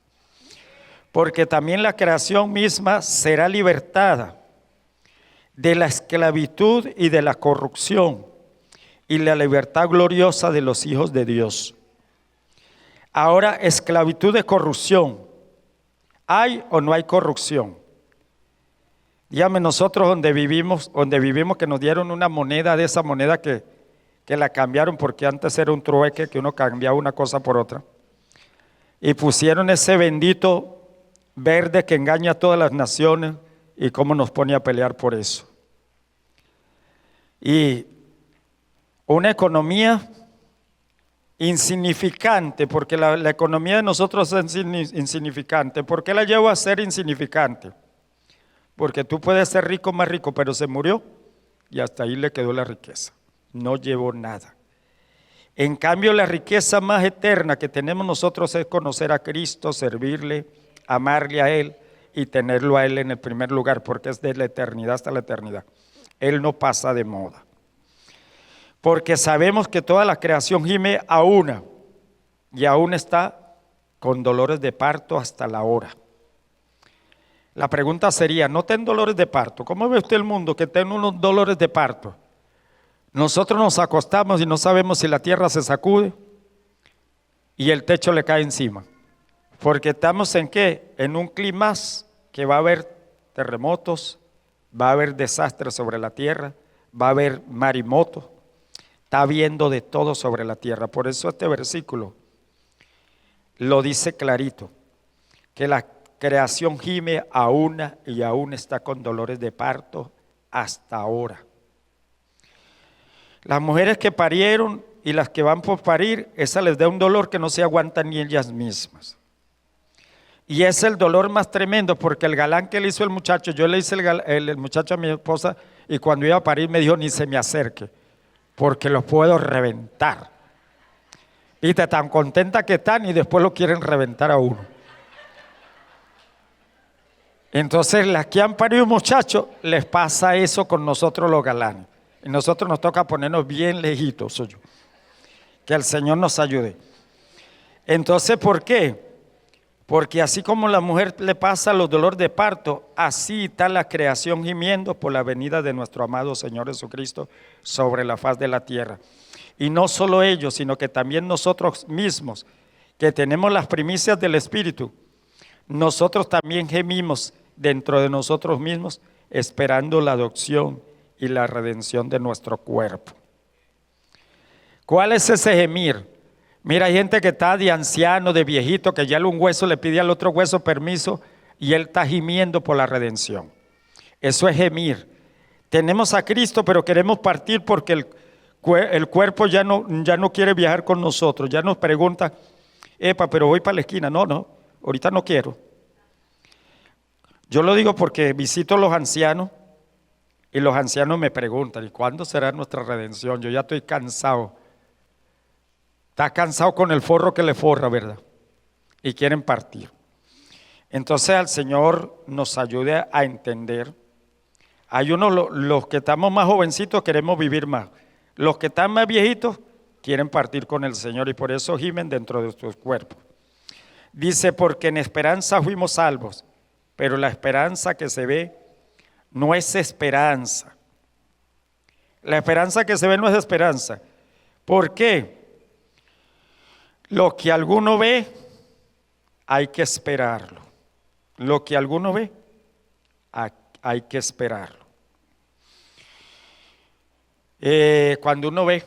Porque también la creación misma será libertada de la esclavitud y de la corrupción y la libertad gloriosa de los hijos de Dios. Ahora, esclavitud de corrupción, ¿hay o no hay corrupción? Dígame, nosotros donde vivimos que nos dieron una moneda, de esa moneda que la cambiaron, porque antes era un trueque que uno cambiaba una cosa por otra, y pusieron ese bendito verde que engaña a todas las naciones, y cómo nos pone a pelear por eso. Y una economía insignificante, porque la economía de nosotros es insignificante. ¿Por qué la llevo a ser insignificante? Porque tú puedes ser rico, más rico, pero se murió y hasta ahí le quedó la riqueza. No llevó nada. En cambio, la riqueza más eterna que tenemos nosotros es conocer a Cristo, servirle, amarle a Él y tenerlo a Él en el primer lugar, porque es de la eternidad hasta la eternidad. Él no pasa de moda. Porque sabemos que toda la creación gime a una y aún está con dolores de parto hasta la hora. La pregunta sería, ¿no ten dolores de parto? ¿Cómo ve usted el mundo que tiene unos dolores de parto? Nosotros nos acostamos y no sabemos si la tierra se sacude y el techo le cae encima. Porque estamos ¿en qué? En un clima que va a haber terremotos, va a haber desastres sobre la tierra, va a haber maremotos. Está habiendo de todo sobre la tierra. Por eso este versículo lo dice clarito, que la creación gime a una y aún está con dolores de parto hasta ahora. Las mujeres que parieron y las que van por parir, esa les da un dolor que no se aguantan ni ellas mismas. Y es el dolor más tremendo, porque el galán que le hizo el muchacho, yo le hice el muchacho a mi esposa, y cuando iba a parir me dijo, ni se me acerque, porque los puedo reventar. Viste, tan contenta que están y después lo quieren reventar a uno. Entonces las que han parido muchachos, les pasa eso con nosotros los galanes. Y nosotros nos toca ponernos bien lejitos, que el Señor nos ayude. Entonces, ¿por qué? Porque así como la mujer le pasa los dolores de parto, así está la creación gimiendo por la venida de nuestro amado Señor Jesucristo sobre la faz de la tierra. Y no solo ellos, sino que también nosotros mismos, que tenemos las primicias del Espíritu, nosotros también gemimos dentro de nosotros mismos, esperando la adopción y la redención de nuestro cuerpo. ¿Cuál es ese gemir? Mira, hay gente que está de anciano, de viejito, que ya un hueso le pide al otro hueso permiso y él está gimiendo por la redención. Eso es gemir. Tenemos a Cristo, pero queremos partir porque el cuerpo ya no quiere viajar con nosotros. Ya nos pregunta, epa, pero voy para la esquina. No, ahorita no quiero. Yo lo digo porque visito a los ancianos y los ancianos me preguntan, ¿y cuándo será nuestra redención? Yo ya estoy cansado. Está cansado con el forro que le forra, ¿verdad? Y quieren partir. Entonces al Señor nos ayude a entender. Hay los que estamos más jovencitos queremos vivir más. Los que están más viejitos quieren partir con el Señor y por eso gimen dentro de sus cuerpos. Dice, porque en esperanza fuimos salvos, pero la esperanza que se ve no es esperanza. La esperanza que se ve no es esperanza. ¿Por qué? Lo que alguno ve, hay que esperarlo. Lo que alguno ve, hay que esperarlo. Cuando uno ve,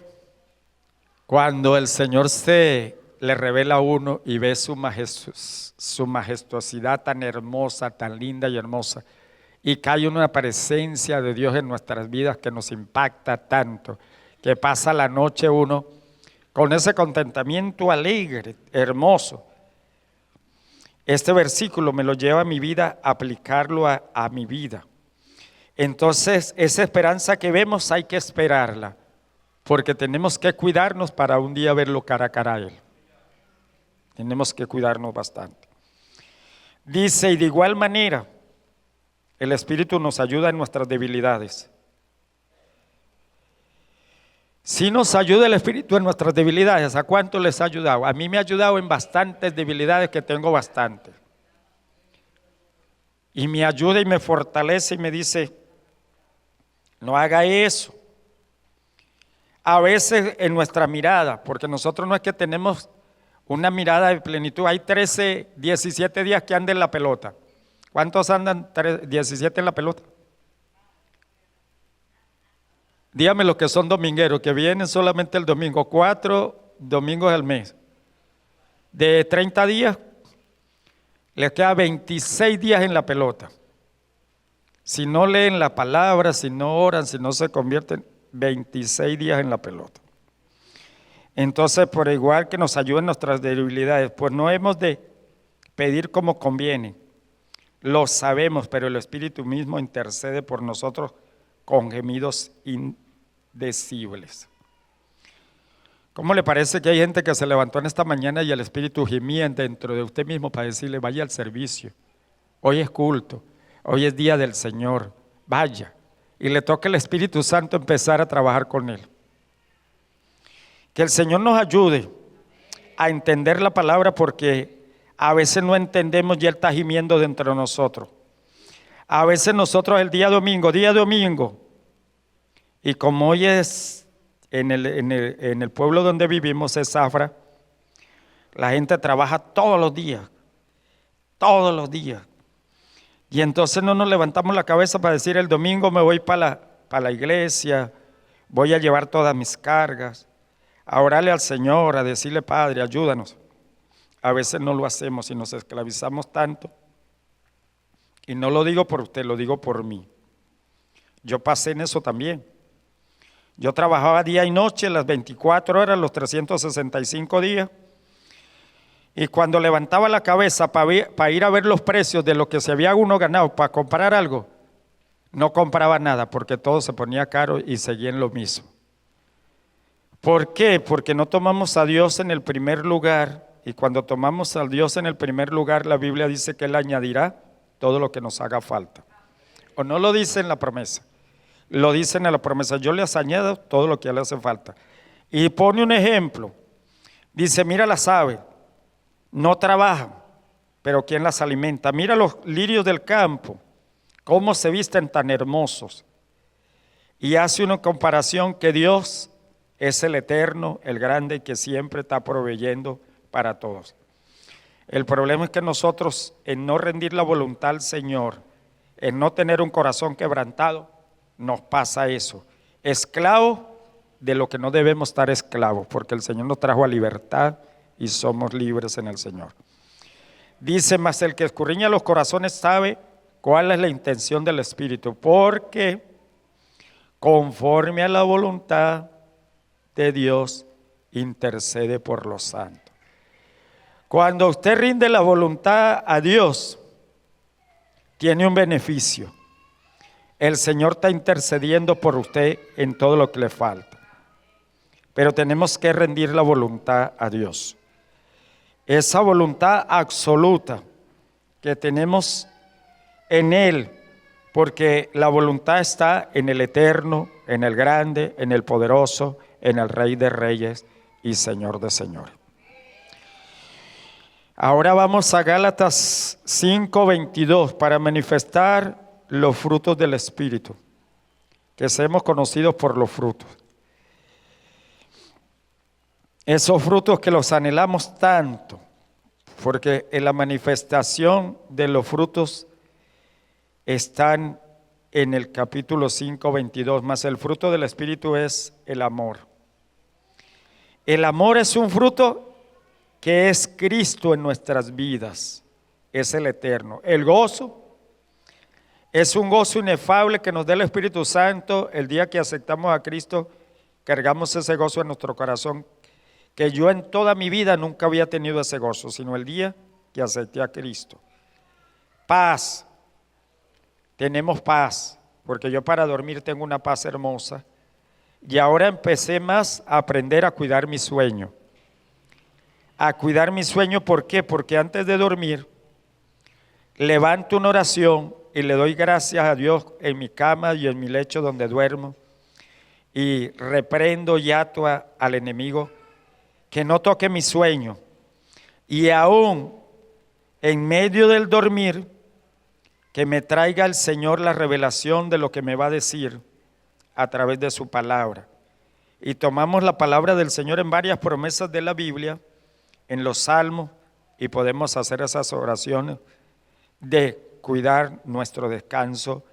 cuando el Señor se le revela a uno y ve su majestuosidad tan hermosa, tan linda y hermosa, y cae una presencia de Dios en nuestras vidas que nos impacta tanto, que pasa la noche uno con ese contentamiento alegre, hermoso. Este versículo me lo lleva a mi vida, a aplicarlo a mi vida. Entonces, esa esperanza que vemos hay que esperarla, porque tenemos que cuidarnos para un día verlo cara a cara a Él. Tenemos que cuidarnos bastante. Dice, y de igual manera, el Espíritu nos ayuda en nuestras debilidades. Si nos ayuda el Espíritu en nuestras debilidades, ¿a cuánto les ha ayudado? A mí me ha ayudado en bastantes debilidades, que tengo bastantes. Y me ayuda y me fortalece y me dice, no haga eso. A veces en nuestra mirada, porque nosotros no es que tenemos una mirada de plenitud, hay 17 días que andan en la pelota. ¿Cuántos andan 17 en la pelota? Dígame los que son domingueros, que vienen solamente el domingo, 4 domingos al mes. De 30 días, les queda 26 días en la pelota. Si no leen la palabra, si no oran, si no se convierten, 26 días en la pelota. Entonces, por igual que nos ayuden nuestras debilidades, pues no hemos de pedir como conviene. Lo sabemos, pero el Espíritu mismo intercede por nosotros con gemidos indecibles. ¿Cómo le parece que hay gente que se levantó en esta mañana y el Espíritu gemía dentro de usted mismo para decirle, vaya al servicio, hoy es culto, hoy es día del Señor, vaya, y le toca el Espíritu Santo empezar a trabajar con él? Que el Señor nos ayude a entender la palabra, porque a veces no entendemos y Él está gimiendo dentro de nosotros. A veces nosotros el día domingo, y como hoy es en el pueblo donde vivimos, es Zafra, la gente trabaja todos los días. Y entonces no nos levantamos la cabeza para decir, el domingo me voy para la iglesia, voy a llevar todas mis cargas, a orarle al Señor, a decirle, Padre, ayúdanos. A veces no lo hacemos y nos esclavizamos tanto. Y no lo digo por usted, lo digo por mí. Yo pasé en eso también. Yo trabajaba día y noche, las 24 horas, los 365 días. Y cuando levantaba la cabeza para ir a ver los precios de lo que se había uno ganado para comprar algo, no compraba nada, porque todo se ponía caro y seguía en lo mismo. ¿Por qué? Porque no tomamos a Dios en el primer lugar, y cuando tomamos a Dios en el primer lugar, la Biblia dice que Él añadirá todo lo que nos haga falta. O no lo dice en la promesa, lo dice en la promesa, yo les añado todo lo que le hace falta. Y pone un ejemplo, dice, mira las aves, no trabajan, pero ¿quién las alimenta? Mira los lirios del campo, cómo se visten tan hermosos. Y hace una comparación que Dios es el eterno, el grande, que siempre está proveyendo para todos. El problema es que nosotros, en no rendir la voluntad al Señor, en no tener un corazón quebrantado, nos pasa eso. Esclavo de lo que no debemos estar esclavos, porque el Señor nos trajo a libertad y somos libres en el Señor. Dice, mas el que escudriña los corazones sabe cuál es la intención del Espíritu, porque conforme a la voluntad de Dios intercede por los santos. Cuando usted rinde la voluntad a Dios, tiene un beneficio. El Señor está intercediendo por usted en todo lo que le falta. Pero tenemos que rendir la voluntad a Dios. Esa voluntad absoluta que tenemos en Él, porque la voluntad está en el eterno, en el grande, en el poderoso, en el Rey de Reyes y Señor de Señores. Ahora vamos a Gálatas 5:22 para manifestar los frutos del Espíritu, que seamos conocidos por los frutos. Esos frutos que los anhelamos tanto, porque en la manifestación de los frutos están en el capítulo 5, 22, más el fruto del Espíritu es el amor. El amor es un fruto que es Cristo en nuestras vidas, es el eterno. El gozo es un gozo inefable que nos da el Espíritu Santo. El día que aceptamos a Cristo, cargamos ese gozo en nuestro corazón, que yo en toda mi vida nunca había tenido ese gozo, sino el día que acepté a Cristo. Paz, tenemos paz, porque yo para dormir tengo una paz hermosa. Y ahora empecé más a aprender a cuidar mi sueño. A cuidar mi sueño, ¿por qué? Porque antes de dormir, levanto una oración y le doy gracias a Dios en mi cama y en mi lecho donde duermo. Y reprendo y ato al enemigo que no toque mi sueño. Y aún en medio del dormir, que me traiga el Señor la revelación de lo que me va a decir a través de su palabra. Y tomamos la palabra del Señor en varias promesas de la Biblia, en los salmos, y podemos hacer esas oraciones de cuidar nuestro descanso.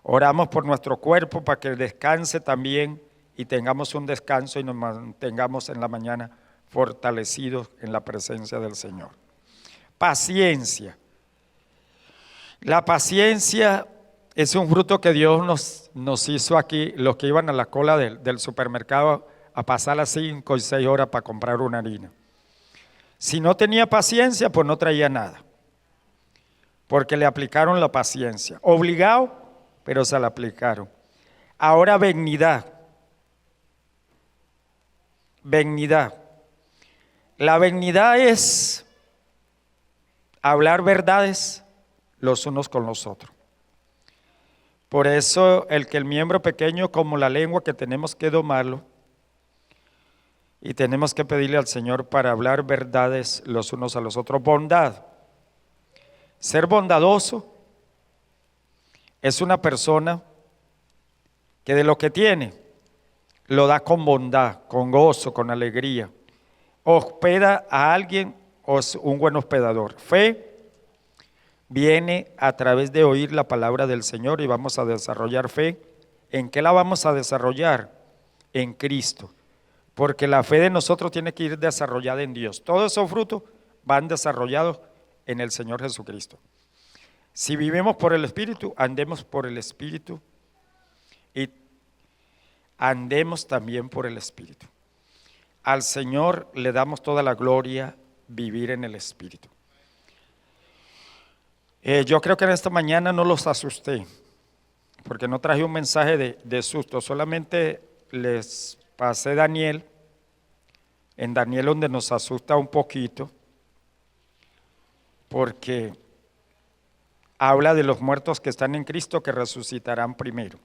Oramos por nuestro cuerpo para que descanse también y tengamos un descanso y nos mantengamos en la mañana fortalecidos en la presencia del Señor. Paciencia. La paciencia es un fruto que Dios nos hizo aquí, los que iban a la cola del supermercado a pasar las 5 y 6 horas para comprar una harina. Si no tenía paciencia, pues no traía nada, porque le aplicaron la paciencia. Obligado, pero se la aplicaron. Ahora benignidad. Benignidad. La benignidad es hablar verdades los unos con los otros. Por eso el miembro pequeño como la lengua, que tenemos que domarlo y tenemos que pedirle al Señor para hablar verdades los unos a los otros. Bondad. Ser bondadoso es una persona que de lo que tiene lo da con bondad, con gozo, con alegría. Hospeda a alguien o es un buen hospedador. Fe viene a través de oír la palabra del Señor y vamos a desarrollar fe. ¿En qué la vamos a desarrollar? En Cristo. Porque la fe de nosotros tiene que ir desarrollada en Dios. Todos esos frutos van desarrollados en el Señor Jesucristo. Si vivimos por el Espíritu, andemos por el Espíritu y andemos también por el Espíritu. Al Señor le damos toda la gloria, vivir en el Espíritu. Yo creo que en esta mañana no los asusté, porque no traje un mensaje de susto, solamente les pasé Daniel, en Daniel donde nos asusta un poquito, porque habla de los muertos que están en Cristo que resucitarán primero.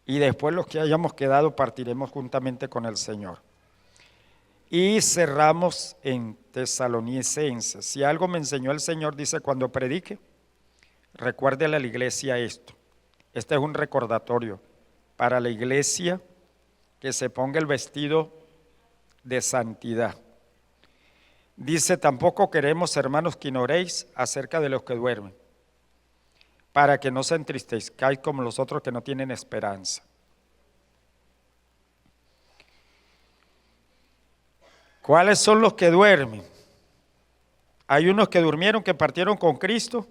Y después los que hayamos quedado partiremos juntamente con el Señor. Y cerramos en Tesalonicenses. Si algo me enseñó el Señor, dice, cuando predique, recuérdele a la iglesia esto. Este es un recordatorio para la iglesia, que se ponga el vestido de santidad. Dice, tampoco queremos, hermanos, que ignoréis acerca de los que duermen, para que no se entristezcáis como los otros que no tienen esperanza. ¿Cuáles son los que duermen? Hay unos que durmieron, que partieron con Cristo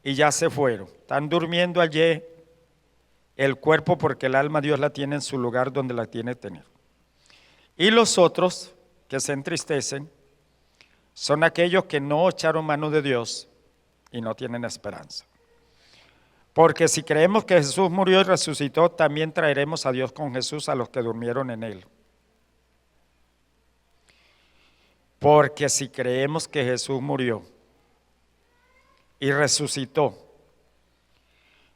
y ya se fueron. Están durmiendo allí el cuerpo porque el alma Dios la tiene en su lugar donde la tiene que tener. Y los otros que se entristecen son aquellos que no echaron mano de Dios y no tienen esperanza. Porque si creemos que Jesús murió y resucitó, también traeremos a Dios con Jesús a los que durmieron en Él. Porque si creemos que Jesús murió y resucitó,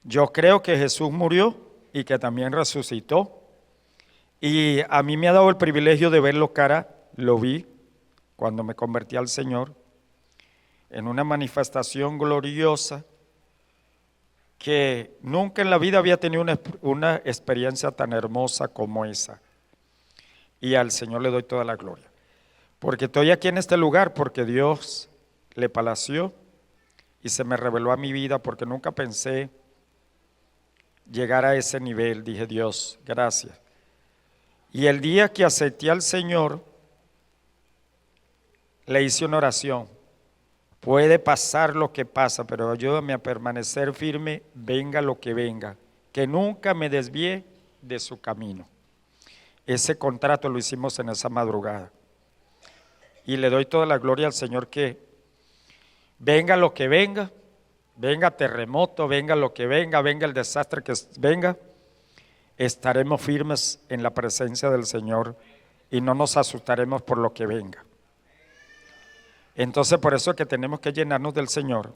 yo creo que Jesús murió y que también resucitó. Y a mí me ha dado el privilegio de verlo cara, lo vi cuando me convertí al Señor, en una manifestación gloriosa que nunca en la vida había tenido una experiencia tan hermosa como esa. y al Señor le doy toda la gloria. Porque estoy aquí en este lugar porque Dios le palació y se me reveló a mi vida, porque nunca pensé llegar a ese nivel. Dije, Dios, gracias. Y el día que acepté al Señor, le hice una oración. Puede pasar lo que pasa, pero ayúdame a permanecer firme, venga lo que venga, que nunca me desvíe de su camino. Ese contrato lo hicimos en esa madrugada. Y le doy toda la gloria al Señor, que venga lo que venga, venga terremoto, venga lo que venga, venga el desastre que venga, estaremos firmes en la presencia del Señor y no nos asustaremos por lo que venga. Entonces, por eso es que tenemos que llenarnos del Señor.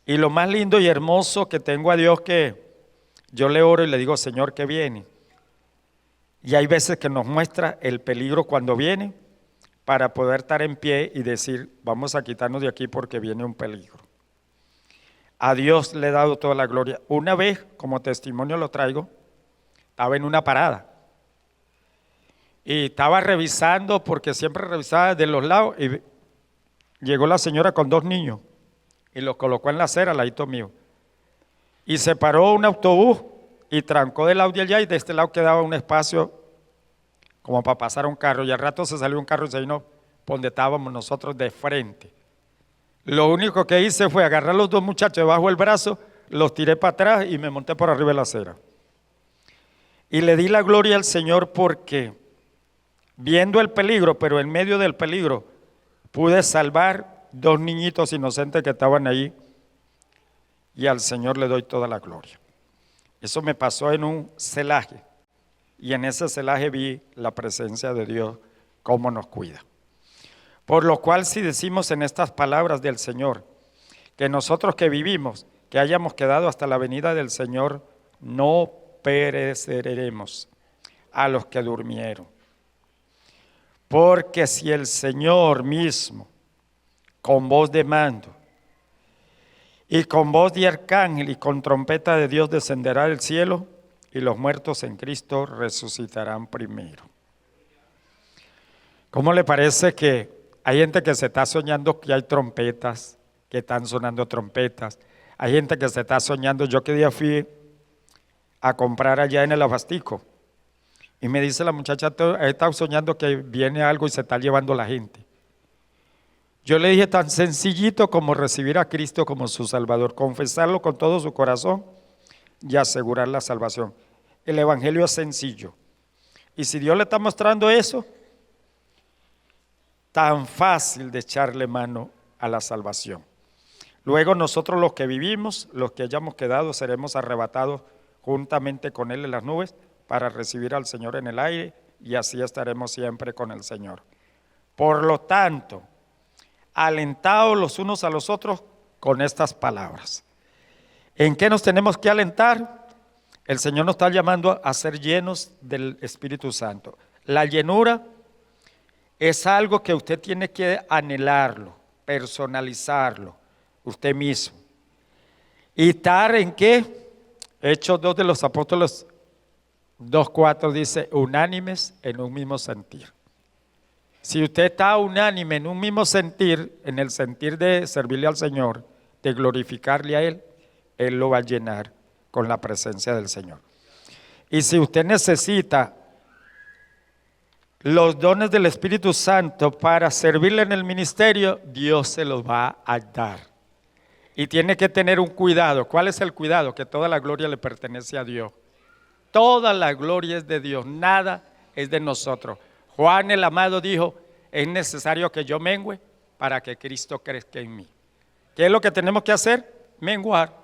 Y lo más lindo y hermoso que tengo a Dios, que yo le oro y le digo, Señor, que viene. Y hay veces que nos muestra el peligro cuando viene, para poder estar en pie y decir, vamos a quitarnos de aquí porque viene un peligro. A Dios le he dado toda la gloria. Una vez, como testimonio lo traigo, estaba en una parada. Y estaba revisando, porque siempre revisaba de los lados, y llegó la señora con 2 niños y los colocó en la acera al ladito mío. Y se paró un autobús y trancó del lado de allá, y de este lado quedaba un espacio como para pasar un carro, y al rato se salió un carro y se vino donde estábamos nosotros de frente. Lo único que hice fue agarrar a los 2 muchachos debajo del brazo, los tiré para atrás y me monté por arriba de la acera. Y le di la gloria al Señor, porque viendo el peligro, pero en medio del peligro, pude salvar 2 niñitos inocentes que estaban ahí, y al Señor le doy toda la gloria. Eso me pasó en un celaje, y en ese celaje vi la presencia de Dios, cómo nos cuida. Por lo cual, si decimos en estas palabras del Señor, que nosotros que vivimos, que hayamos quedado hasta la venida del Señor, no pereceremos a los que durmieron. Porque si el Señor mismo, con voz de mando, y con voz de arcángel y con trompeta de Dios, descenderá del cielo, y los muertos en Cristo resucitarán primero. ¿Cómo le parece que hay gente que se está soñando que hay trompetas, que están sonando trompetas? Hay gente que se está soñando. Yo que día fui a comprar allá en el Abastico, y me dice la muchacha, he estado soñando que viene algo y se está llevando la gente. Yo le dije, tan sencillito como recibir a Cristo como su Salvador, confesarlo con todo su corazón y asegurar la salvación. El evangelio es sencillo. Y si Dios le está mostrando eso, tan fácil de echarle mano a la salvación. Luego nosotros, los que vivimos, los que hayamos quedado, seremos arrebatados juntamente con Él en las nubes para recibir al Señor en el aire, y así estaremos siempre con el Señor. Por lo tanto, alentados los unos a los otros con estas palabras. ¿En qué nos tenemos que alentar? El Señor nos está llamando a ser llenos del Espíritu Santo. La llenura es algo que usted tiene que anhelarlo, personalizarlo, usted mismo. ¿Y estar en qué? Hechos 2 de los Apóstoles 2:4 dice, unánimes en un mismo sentir. Si usted está unánime en un mismo sentir, en el sentir de servirle al Señor, de glorificarle a Él, Él lo va a llenar con la presencia del Señor. Y si usted necesita los dones del Espíritu Santo para servirle en el ministerio, Dios se los va a dar. Y tiene que tener un cuidado. ¿Cuál es el cuidado? Que toda la gloria le pertenece a Dios. Toda la gloria es de Dios, nada es de nosotros. Juan el amado dijo, es necesario que yo mengüe para que Cristo crezca en mí. ¿Qué es lo que tenemos que hacer? Menguar.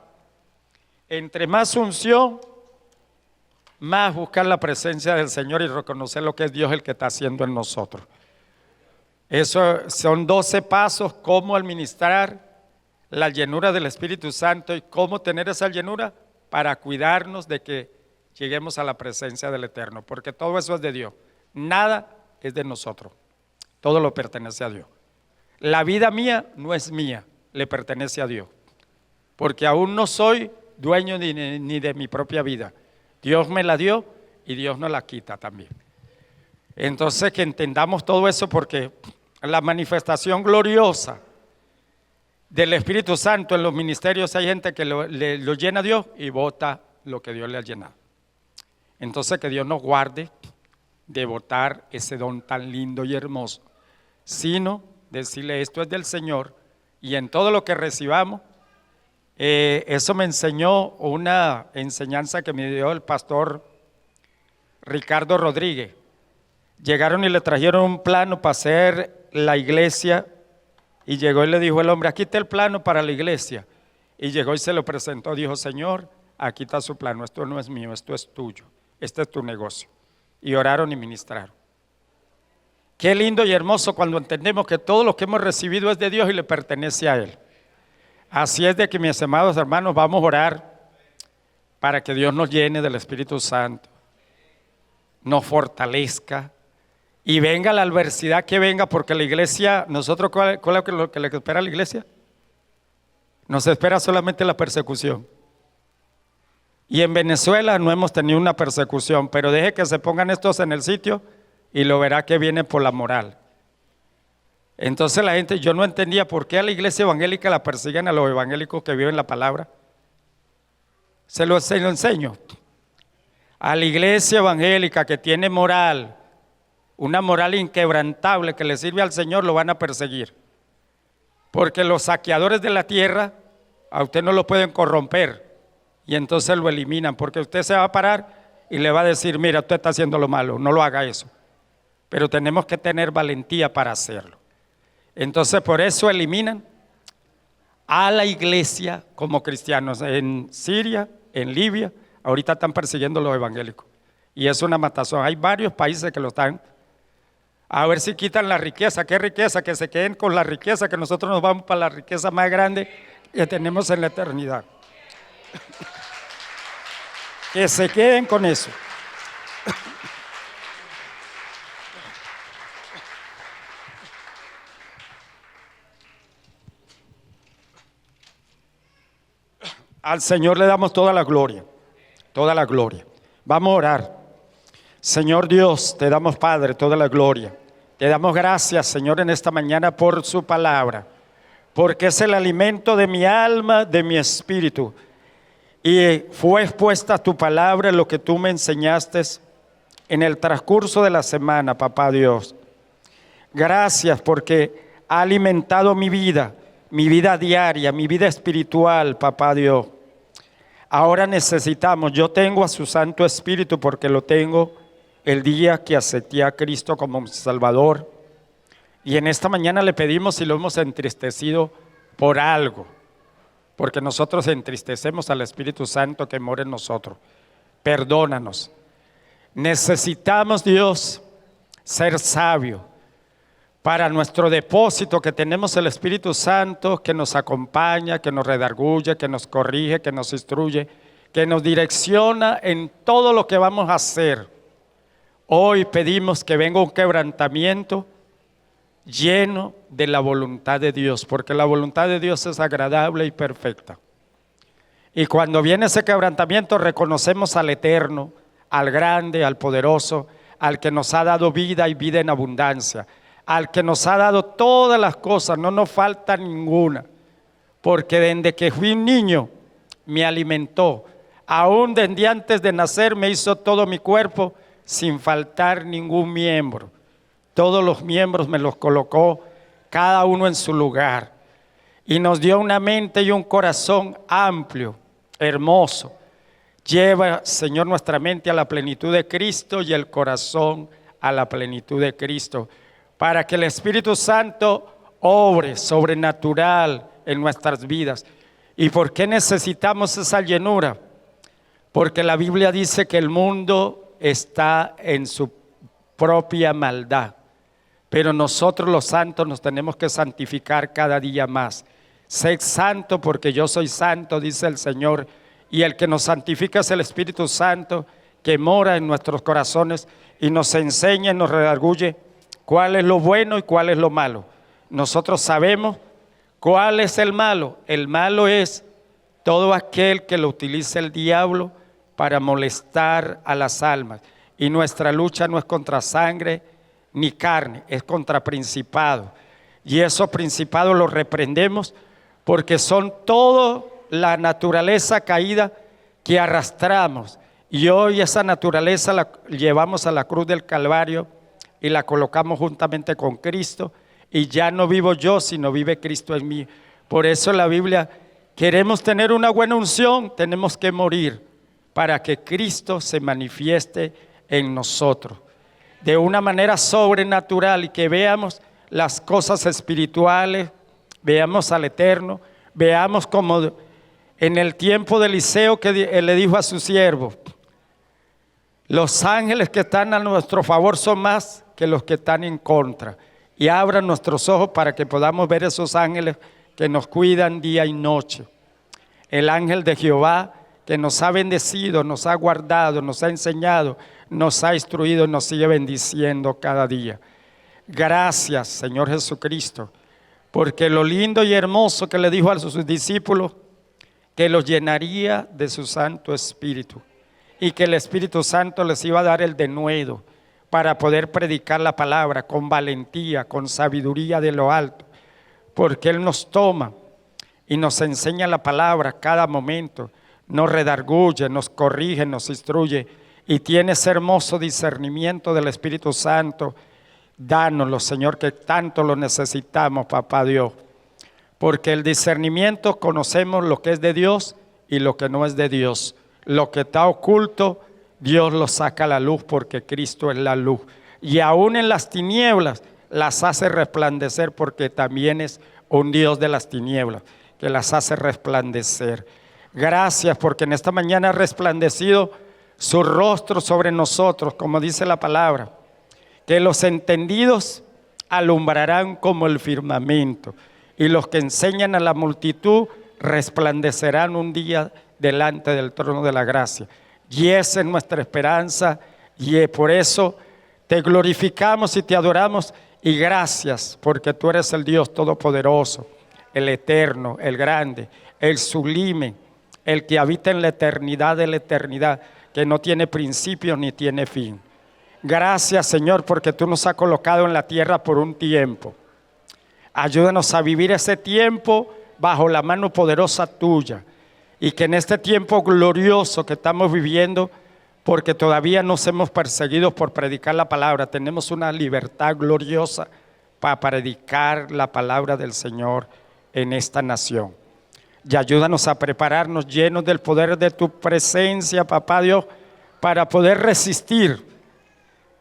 Entre más unción, más buscar la presencia del Señor y reconocer lo que es Dios el que está haciendo en nosotros. Eso son 12 pasos, cómo administrar la llenura del Espíritu Santo y cómo tener esa llenura para cuidarnos de que lleguemos a la presencia del Eterno, porque todo eso es de Dios, nada es de nosotros, todo lo pertenece a Dios. La vida mía no es mía, le pertenece a Dios, porque aún no soy dueño ni de mi propia vida. Dios me la dio y Dios no la quita también. Entonces que entendamos todo eso, porque la manifestación gloriosa del Espíritu Santo en los ministerios, hay gente que lo llena Dios y bota lo que Dios le ha llenado. Entonces que Dios nos guarde de botar ese don tan lindo y hermoso, sino decirle: esto es del Señor, y en todo lo que recibamos. Eso me enseñó una enseñanza que me dio el pastor Ricardo Rodríguez. Llegaron y le trajeron un plano para hacer la iglesia, y llegó y le dijo el hombre: aquí está el plano para la iglesia. Y llegó y se lo presentó, dijo: Señor, aquí está su plano, esto no es mío, esto es tuyo, este es tu negocio. Y oraron y ministraron. Qué lindo y hermoso cuando entendemos que todo lo que hemos recibido es de Dios y le pertenece a Él. Así es de que, mis amados hermanos, vamos a orar para que Dios nos llene del Espíritu Santo, nos fortalezca y venga la adversidad que venga, porque la iglesia, nosotros, ¿cuál es lo que le espera a la iglesia? Nos espera solamente la persecución. Y en Venezuela no hemos tenido una persecución, pero deje que se pongan estos en el sitio y lo verá que viene por la moral. Entonces la gente, yo no entendía por qué a la iglesia evangélica la persiguen a los evangélicos que viven la palabra. Se lo enseño. A la iglesia evangélica que tiene moral, una moral inquebrantable que le sirve al Señor, lo van a perseguir. Porque los saqueadores de la tierra a usted no lo pueden corromper, y entonces lo eliminan, porque usted se va a parar y le va a decir: mira, usted está haciendo lo malo, no lo haga eso. Pero tenemos que tener valentía para hacerlo. Entonces por eso eliminan a la iglesia como cristianos. En Siria, en Libia, ahorita están persiguiendo a los evangélicos, y es una matazón. Hay varios países que lo están. A ver si quitan la riqueza. ¿Qué riqueza? Que se queden con la riqueza, que nosotros nos vamos para la riqueza más grande que tenemos en la eternidad. Que se queden con eso. Al Señor le damos toda la gloria, toda la gloria. Vamos a orar. Señor Dios, te damos, Padre, toda la gloria. Te damos gracias, Señor, en esta mañana por su palabra, porque es el alimento de mi alma, de mi espíritu. Y fue expuesta tu palabra, lo que tú me enseñaste en el transcurso de la semana, papá Dios. Gracias porque ha alimentado mi vida diaria, mi vida espiritual, papá Dios. Ahora necesitamos, yo tengo a su Santo Espíritu porque lo tengo el día que acepté a Cristo como mi Salvador. Y en esta mañana le pedimos si lo hemos entristecido por algo, porque nosotros entristecemos al Espíritu Santo que mora en nosotros. Perdónanos. Necesitamos, Dios, ser sabios para nuestro depósito, que tenemos el Espíritu Santo que nos acompaña, que nos redarguye, que nos corrige, que nos instruye, que nos direcciona en todo lo que vamos a hacer. Hoy pedimos que venga un quebrantamiento lleno de la voluntad de Dios, porque la voluntad de Dios es agradable y perfecta. Y cuando viene ese quebrantamiento, reconocemos al Eterno, al grande, al poderoso, al que nos ha dado vida y vida en abundancia, al que nos ha dado todas las cosas, no nos falta ninguna, porque desde que fui un niño me alimentó, aún desde antes de nacer me hizo todo mi cuerpo sin faltar ningún miembro. Todos los miembros me los colocó, cada uno en su lugar, y nos dio una mente y un corazón amplio, hermoso. Lleva, Señor, nuestra mente a la plenitud de Cristo y el corazón a la plenitud de Cristo, para que el Espíritu Santo obre sobrenatural en nuestras vidas. ¿Y por qué necesitamos esa llenura? Porque la Biblia dice que el mundo está en su propia maldad, pero nosotros los santos nos tenemos que santificar cada día más. Sed santo porque yo soy santo, dice el Señor, y el que nos santifica es el Espíritu Santo que mora en nuestros corazones y nos enseña y nos redarguye cuál es lo bueno y cuál es lo malo. Nosotros sabemos cuál es el malo. El malo es todo aquel que lo utiliza el diablo para molestar a las almas. Y nuestra lucha no es contra sangre ni carne, es contra principados. Y esos principados los reprendemos porque son toda la naturaleza caída que arrastramos. Y hoy esa naturaleza la llevamos a la cruz del Calvario y la colocamos juntamente con Cristo. Y ya no vivo yo, sino vive Cristo en mí. Por eso la Biblia, queremos tener una buena unción, tenemos que morir para que Cristo se manifieste en nosotros de una manera sobrenatural y que veamos las cosas espirituales, veamos al Eterno, veamos como en el tiempo de Eliseo que le dijo a su siervo: los ángeles que están a nuestro favor son más que los que están en contra. Y abran nuestros ojos para que podamos ver esos ángeles que nos cuidan día y noche. El ángel de Jehová que nos ha bendecido, nos ha guardado, nos ha enseñado, nos ha instruido y nos sigue bendiciendo cada día. Gracias, Señor Jesucristo, porque lo lindo y hermoso que le dijo a sus discípulos, que los llenaría de su Santo Espíritu y que el Espíritu Santo les iba a dar el denuedo para poder predicar la palabra con valentía, con sabiduría de lo alto, porque Él nos toma y nos enseña la palabra cada momento, nos redarguye, nos corrige, nos instruye y tiene ese hermoso discernimiento del Espíritu Santo. Dánoslo, Señor, que tanto lo necesitamos, Papá Dios, porque el discernimiento conocemos lo que es de Dios y lo que no es de Dios. Lo que está oculto, Dios lo saca a la luz porque Cristo es la luz. Y aún en las tinieblas las hace resplandecer porque también es un Dios de las tinieblas que las hace resplandecer. Gracias porque en esta mañana ha resplandecido su rostro sobre nosotros, como dice la palabra, que los entendidos alumbrarán como el firmamento y los que enseñan a la multitud resplandecerán un día delante del trono de la gracia. Y esa es nuestra esperanza y por eso te glorificamos y te adoramos y gracias porque tú eres el Dios todopoderoso, el eterno, el grande, el sublime, el que habita en la eternidad de la eternidad, que no tiene principio ni tiene fin. Gracias, Señor, porque tú nos has colocado en la tierra por un tiempo. Ayúdanos a vivir ese tiempo bajo la mano poderosa tuya y que en este tiempo glorioso que estamos viviendo, porque todavía no somos perseguidos por predicar la palabra, tenemos una libertad gloriosa para predicar la palabra del Señor en esta nación. Y ayúdanos a prepararnos llenos del poder de tu presencia, Papá Dios, para poder resistir.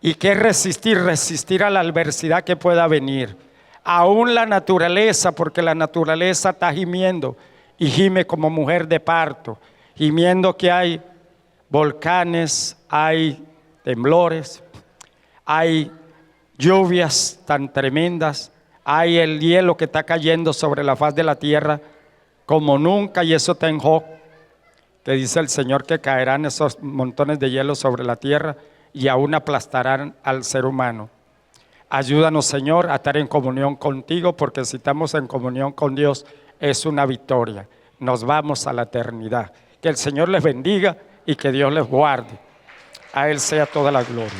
¿Y qué resistir? Resistir a la adversidad que pueda venir. Aún la naturaleza, porque la naturaleza está gimiendo y gime como mujer de parto, gimiendo que hay volcanes, hay temblores, hay lluvias tan tremendas, hay el hielo que está cayendo sobre la faz de la tierra como nunca, y eso está en Job, que dice el Señor que caerán esos montones de hielo sobre la tierra y aún aplastarán al ser humano. Ayúdanos, Señor, a estar en comunión contigo, porque si estamos en comunión con Dios es una victoria. Nos vamos a la eternidad. Que el Señor les bendiga y que Dios les guarde. A Él sea toda la gloria.